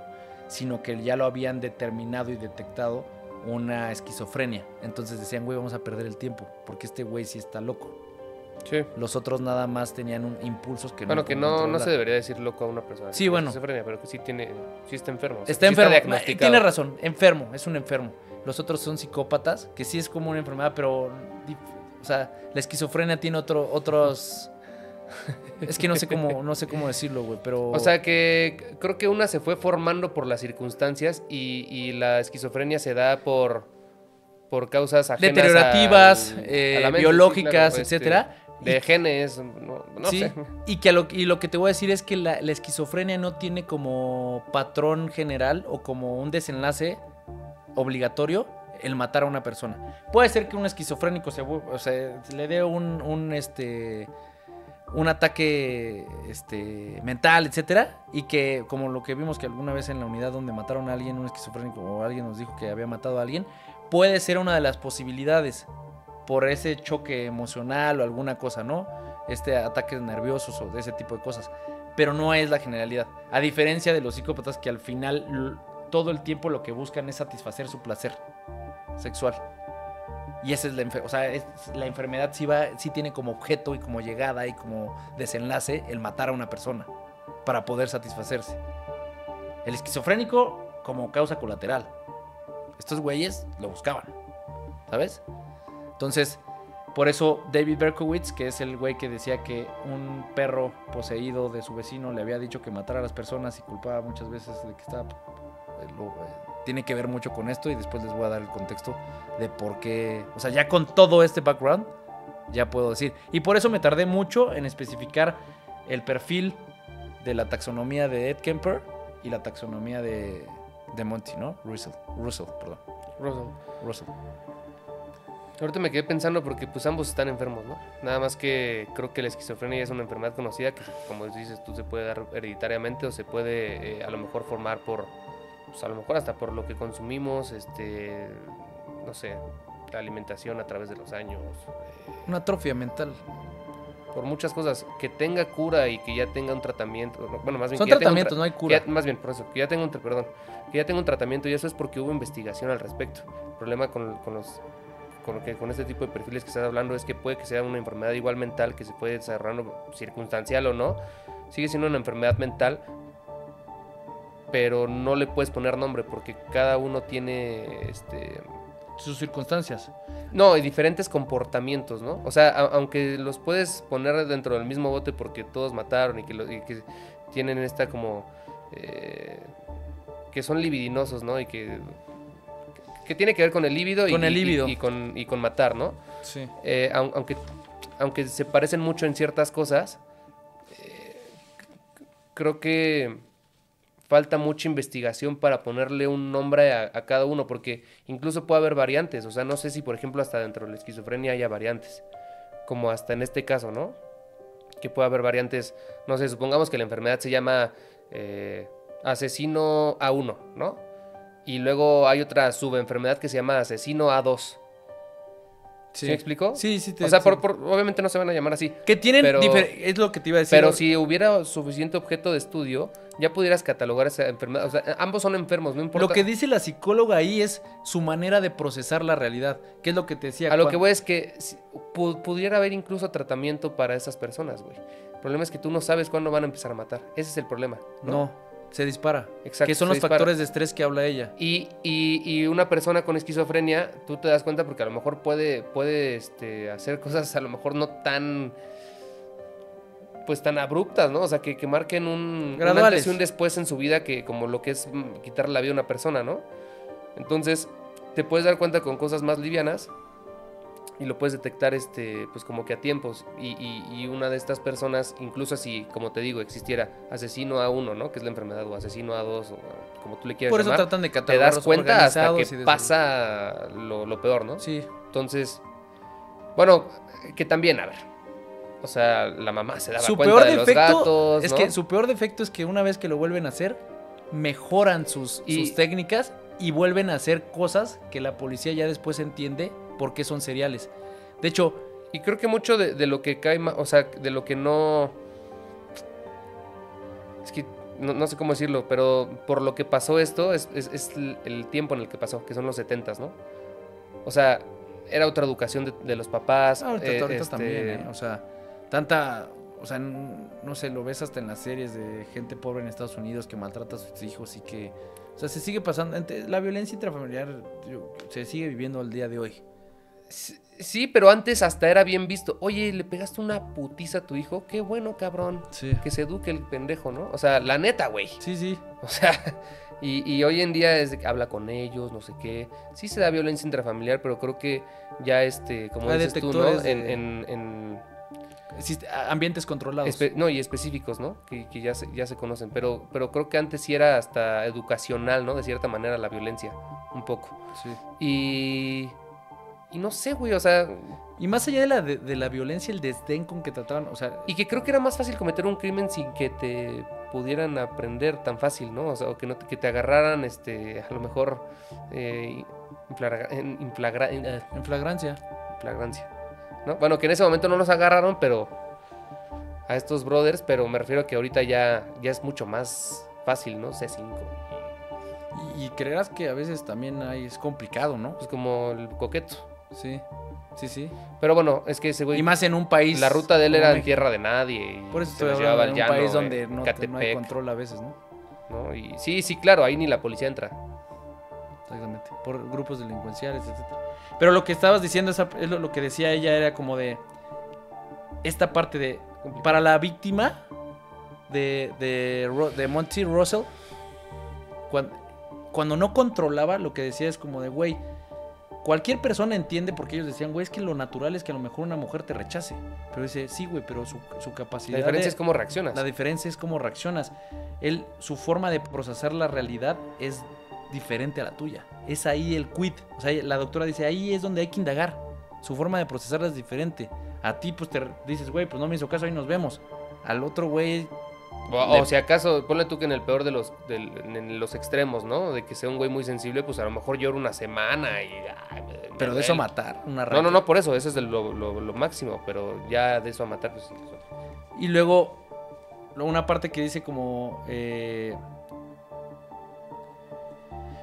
sino que ya lo habían determinado y detectado una esquizofrenia. Entonces decían, güey, vamos a perder el tiempo porque este güey sí está loco. Sí. Los otros nada más tenían impulsos que bueno, que no se debería decir loco a una persona. Sí, bueno. Esquizofrenia, pero que sí está enfermo. Está enfermo. Tiene razón, enfermo, es un enfermo. Los otros son psicópatas, que sí es como una enfermedad, pero, o sea, la esquizofrenia tiene otros. Es que no sé cómo decirlo, güey, pero. O sea que creo que una se fue formando por las circunstancias y la esquizofrenia se da por causas ajenas deteriorativas, a la mente, biológicas, sí, claro, etcétera. De genes, no sí, sé. Y lo que te voy a decir es que la esquizofrenia no tiene como patrón general o como un desenlace obligatorio el matar a una persona. Puede ser que un esquizofrénico le dé un ataque mental, etcétera, y que como lo que vimos que alguna vez en la unidad donde mataron a alguien, un esquizofrénico o alguien nos dijo que había matado a alguien, puede ser una de las posibilidades por ese choque emocional o alguna cosa, ¿no? Ataques nerviosos o de ese tipo de cosas, pero no es la generalidad, a diferencia de los psicópatas que al final todo el tiempo lo que buscan es satisfacer su placer sexual. Y esa es la enfermedad. O sea, la enfermedad sí tiene como objeto y como llegada y como desenlace el matar a una persona para poder satisfacerse. El esquizofrénico como causa colateral. Estos güeyes lo buscaban, ¿sabes? Entonces, por eso David Berkowitz, que es el güey que decía que un perro poseído de su vecino le había dicho que matara a las personas y culpaba muchas veces de que estaba tiene que ver mucho con esto y después les voy a dar el contexto de por qué, o sea, ya con todo este background, ya puedo decir. Y por eso me tardé mucho en especificar el perfil de la taxonomía de Ed Kemper y la taxonomía de Monty, ¿no? Russell. Ahorita me quedé pensando porque pues ambos están enfermos, ¿no? Nada más que creo que la esquizofrenia es una enfermedad conocida que, como dices tú, se puede dar hereditariamente o se puede a lo mejor formar por, pues a lo mejor hasta por lo que consumimos, no sé, la alimentación a través de los años. Una atrofia mental. Por muchas cosas, que tenga cura y que ya tenga un tratamiento, bueno, más bien Son que ya tratamientos, tenga no hay cura. más bien, por eso, que ya tenga un, perdón, que ya tenga un tratamiento y eso es porque hubo investigación al respecto. El problema con este tipo de perfiles que estás hablando es que puede que sea una enfermedad igual mental que se puede desarrollar circunstancial o no, sigue siendo una enfermedad mental, pero no le puedes poner nombre porque cada uno tiene Sus circunstancias. no, y diferentes comportamientos, ¿no? O sea, aunque los puedes poner dentro del mismo bote porque todos mataron y que tienen esta como que son libidinosos, ¿no? Y que tiene que ver con el líbido y con matar, ¿no? Sí. Aunque se parecen mucho en ciertas cosas, creo que falta mucha investigación para ponerle un nombre a cada uno, porque incluso puede haber variantes. O sea, no sé si, por ejemplo, hasta dentro de la esquizofrenia haya variantes, como hasta en este caso, ¿no? Que puede haber variantes, no sé, supongamos que la enfermedad se llama asesino A1, ¿no? Y luego hay otra subenfermedad que se llama asesino A2. ¿Sí me explico? Sí. O sea, obviamente no se van a llamar así. Que tienen es lo que te iba a decir. Pero si hubiera suficiente objeto de estudio, ya pudieras catalogar esa enfermedad. O sea, ambos son enfermos, no importa. Lo que dice la psicóloga ahí es su manera de procesar la realidad. ¿Qué es lo que te decía? A lo que voy es que pudiera haber incluso tratamiento para esas personas, güey. El problema es que tú no sabes cuándo van a empezar a matar. Ese es el problema. No, se dispara. Exacto. Que son los factores de estrés que habla ella. Y una persona con esquizofrenia, tú te das cuenta porque a lo mejor puede hacer cosas a lo mejor no tan pues tan abruptas, ¿no? O sea, que marquen un antes y un después en su vida, que como lo que es quitarle la vida a una persona, ¿no? Entonces, te puedes dar cuenta con cosas más livianas y lo puedes detectar pues como que a tiempos. Y una de estas personas, incluso si, como te digo, existiera asesino A1, ¿no? Que es la enfermedad, o asesino A2, o como tú le quieras Por eso llamar, tratan de te catalogarlos das cuenta hasta que organizados pasa lo peor, ¿no? Sí. Entonces, bueno, que también, a ver, o sea, la mamá se daba Su cuenta peor de defecto los gatos, es ¿no? que su peor defecto es que una vez que lo vuelven a hacer, mejoran sus técnicas y vuelven a hacer cosas que la policía ya después entiende por qué son seriales. De hecho, y creo que mucho de lo que cae, o sea, de lo que no... Es que no sé cómo decirlo, pero por lo que pasó esto es el tiempo en el que pasó, que son los 70s, ¿no? O sea, era otra educación de los papás. Ahorita también, o sea, o sea, no sé, lo ves hasta en las series de gente pobre en Estados Unidos que maltrata a sus hijos y que, o sea, se sigue pasando, la violencia intrafamiliar se sigue viviendo al día de hoy. Sí, pero antes hasta era bien visto. Oye, ¿le pegaste una putiza a tu hijo? Qué bueno, cabrón. Sí. Que se eduque el pendejo, ¿no? O sea, la neta, güey. Sí. O sea, y hoy en día es de que habla con ellos, no sé qué. Sí se da violencia intrafamiliar, pero creo que ya como hay dices tú, ¿no? en ambientes controlados. Y específicos, ¿no? Que ya se conocen. Pero creo que antes sí era hasta educacional, ¿no? De cierta manera la violencia. Un poco. Sí. Y no sé, güey, o sea... Y más allá de la violencia, el desdén con que trataban, o sea... Y que creo que era más fácil cometer un crimen sin que te pudieran aprender tan fácil, ¿no? O sea, o que que te agarraran, a lo mejor, en flagrancia. ¿no? Bueno, que en ese momento no los agarraron, pero... A estos brothers, pero me refiero a que ahorita ya es mucho más fácil, ¿no? C5. Y creerás que a veces también es complicado, ¿no? Pues como el coqueto. Sí. Pero bueno, es que ese güey... Y más en un país... La ruta de él era en tierra de nadie. Por eso estoy hablando de un país donde no hay control a veces, ¿no? Y sí, claro, ahí ni la policía entra. Exactamente. Por grupos delincuenciales, etc. Pero lo que estabas diciendo, es lo que decía ella, era como de... Esta parte de... Para la víctima de Monty Russell, cuando no controlaba, lo que decía es como de, güey, cualquier persona entiende, porque ellos decían, güey, es que lo natural es que a lo mejor una mujer te rechace. Pero dice, sí, güey, pero su capacidad... La diferencia es cómo reaccionas. La diferencia es cómo reaccionas. Su forma de procesar la realidad es diferente a la tuya. Es ahí el quid. O sea, la doctora dice, ahí es donde hay que indagar. Su forma de procesarla es diferente. A ti, pues, te dices, güey, pues no me hizo caso, ahí nos vemos. Al otro, güey... O si acaso, ponle tú que en el peor de en los extremos, ¿no? De que sea un güey muy sensible, pues a lo mejor llora una semana y... Pero de eso a matar, No, por eso, eso es lo máximo, pero ya de eso a matar, pues... Y luego, una parte que dice como...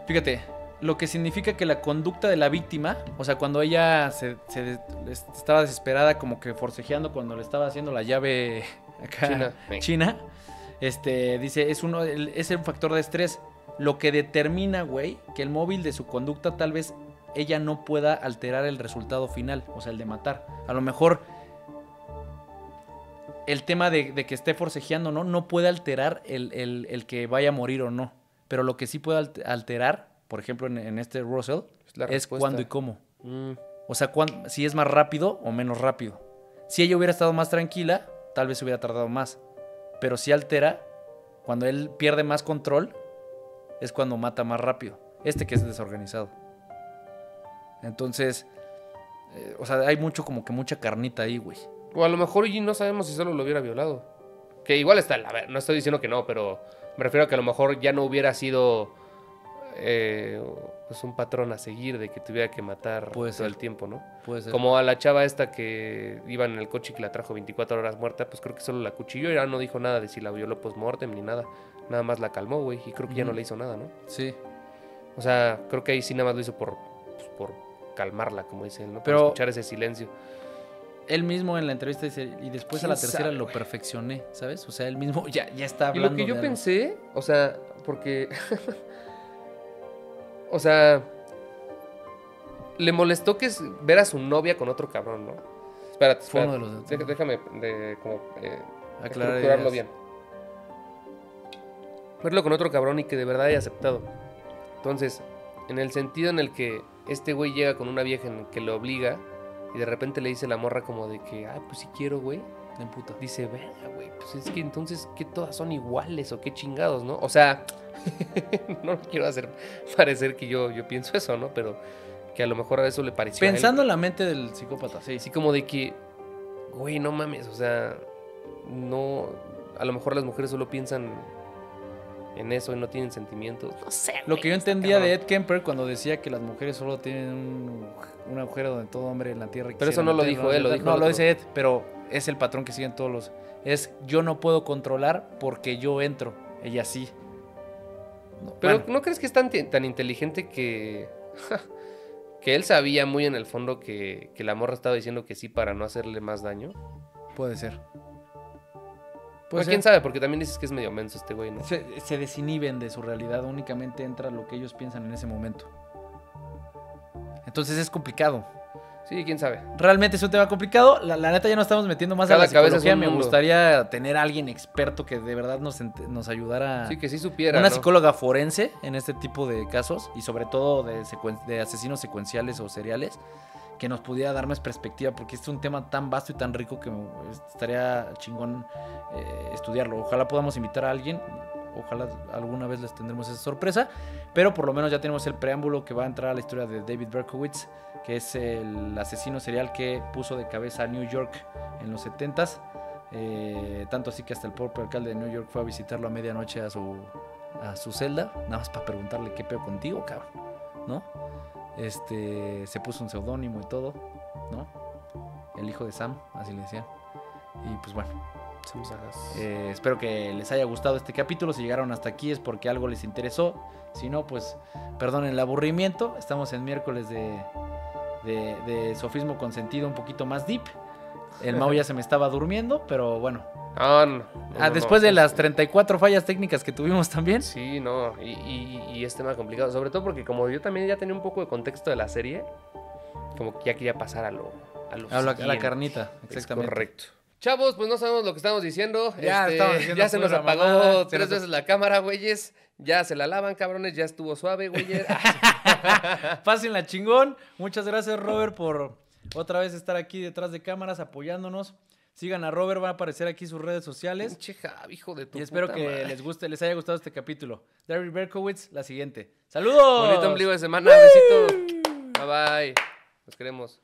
fíjate, lo que significa que la conducta de la víctima, o sea, cuando ella estaba desesperada, como que forcejeando cuando le estaba haciendo la llave acá China, dice, es un factor de estrés. Lo que determina, güey, que el móvil de su conducta tal vez ella no pueda alterar el resultado final, o sea, el de matar. A lo mejor el tema de que esté forcejeando, no puede alterar el que vaya a morir o no. Pero lo que sí puede alterar, por ejemplo, en este Russell, es cuándo y cómo. O sea, si es más rápido o menos rápido. Si ella hubiera estado más tranquila, tal vez hubiera tardado más. Pero si altera, cuando él pierde más control, es cuando mata más rápido. Que es desorganizado. Entonces, o sea, hay como que mucha carnita ahí, güey. O a lo mejor y no sabemos si solo lo hubiera violado. Que igual está, a ver, no estoy diciendo que no, pero me refiero a que a lo mejor ya no hubiera sido pues un patrón a seguir de que tuviera que matar todo el tiempo, ¿no? Puede ser. Como a la chava esta que iba en el coche y que la trajo 24 horas muerta, pues creo que solo la cuchilló y ya no dijo nada de si la violó post-mortem ni nada. Nada más la calmó, güey, y creo que ya no le hizo nada, ¿no? Sí. O sea, creo que ahí sí nada más lo hizo por calmarla, como dicen, ¿no? Por escuchar ese silencio. Él mismo en la entrevista dice, y después a la tercera lo perfeccioné, ¿sabes? O sea, él mismo ya está hablando. Y lo que yo pensé, o sea, porque... o sea... Le molestó que ver a su novia con otro cabrón, ¿no? Espérate. Fue uno de los... Déjame aclararlo bien. Verlo con otro cabrón y que de verdad haya aceptado. Entonces, en el sentido en el que este güey llega con una vieja en que lo obliga y de repente le dice la morra como de que, pues si quiero, güey. En puta. Dice, venga, güey, pues es que entonces, ¿qué todas son iguales o qué chingados, no? O sea, no quiero hacer parecer que yo pienso eso, ¿no? Pero que a lo mejor a eso le pareció. Pensando en la mente del psicópata, sí. Así como de que, güey, no mames, o sea, no, a lo mejor las mujeres solo piensan en eso y no tienen sentimientos. No sé. Lo que yo entendía de Ed Kemper cuando decía que las mujeres solo tienen un agujero donde todo hombre en la tierra. Pero eso no lo dijo él, lo dijo. No, lo dice Ed, pero es el patrón que siguen todos los. Es yo no puedo controlar porque yo entro, ella sí. No, pero bueno. ¿No crees que es tan inteligente que que él sabía muy en el fondo que la morra estaba diciendo que sí para no hacerle más daño? Puede ser. Pues quién sabe, porque también dices que es medio menso este güey, ¿no? Se desinhiben de su realidad, únicamente entra lo que ellos piensan en ese momento. Entonces es complicado. Sí, quién sabe. Realmente es un tema complicado. La neta ya nos estamos metiendo más a la psicología. Me gustaría tener a alguien experto que de verdad nos ayudara. Sí, que sí supiera. Una psicóloga forense en este tipo de casos y sobre todo de asesinos secuenciales o seriales, que nos pudiera dar más perspectiva, porque es un tema tan vasto y tan rico que estaría chingón estudiarlo. Ojalá podamos invitar a alguien, ojalá alguna vez les tendremos esa sorpresa, pero por lo menos ya tenemos el preámbulo que va a entrar a la historia de David Berkowitz, que es el asesino serial que puso de cabeza a New York en los 70s, tanto así que hasta el propio alcalde de New York fue a visitarlo a medianoche a su celda, nada más para preguntarle qué pedo contigo, cabrón, ¿no? Se puso un seudónimo y todo, ¿no? El hijo de Sam, así le decían. Y pues bueno, espero que les haya gustado este capítulo. Si llegaron hasta aquí es porque algo les interesó. Si no, pues perdonen el aburrimiento. Estamos en miércoles de sofismo con sentido un poquito más deep. El Mau ya se me estaba durmiendo, pero bueno. Después de las 34 fallas técnicas que tuvimos también. Sí, no, y es tema complicado, sobre todo porque como yo también ya tenía un poco de contexto de la serie, como que ya quería pasar a la carnita, exactamente. Es correcto. Chavos, pues no sabemos lo que estamos diciendo. Ya se nos apagó 3 veces la cámara, güeyes. Ya se la lavan, cabrones, ya estuvo suave, güey. Pásenla chingón. Muchas gracias, Robert, por otra vez estar aquí detrás de cámaras apoyándonos. Sigan a Robert, van a aparecer aquí sus redes sociales. Pinche Javi, hijo de tu Y espero puta que madre. les haya gustado este capítulo. Daryl Berkowitz, la siguiente. ¡Saludos! Bonito ombligo de semana, besitos. Bye bye. Los queremos.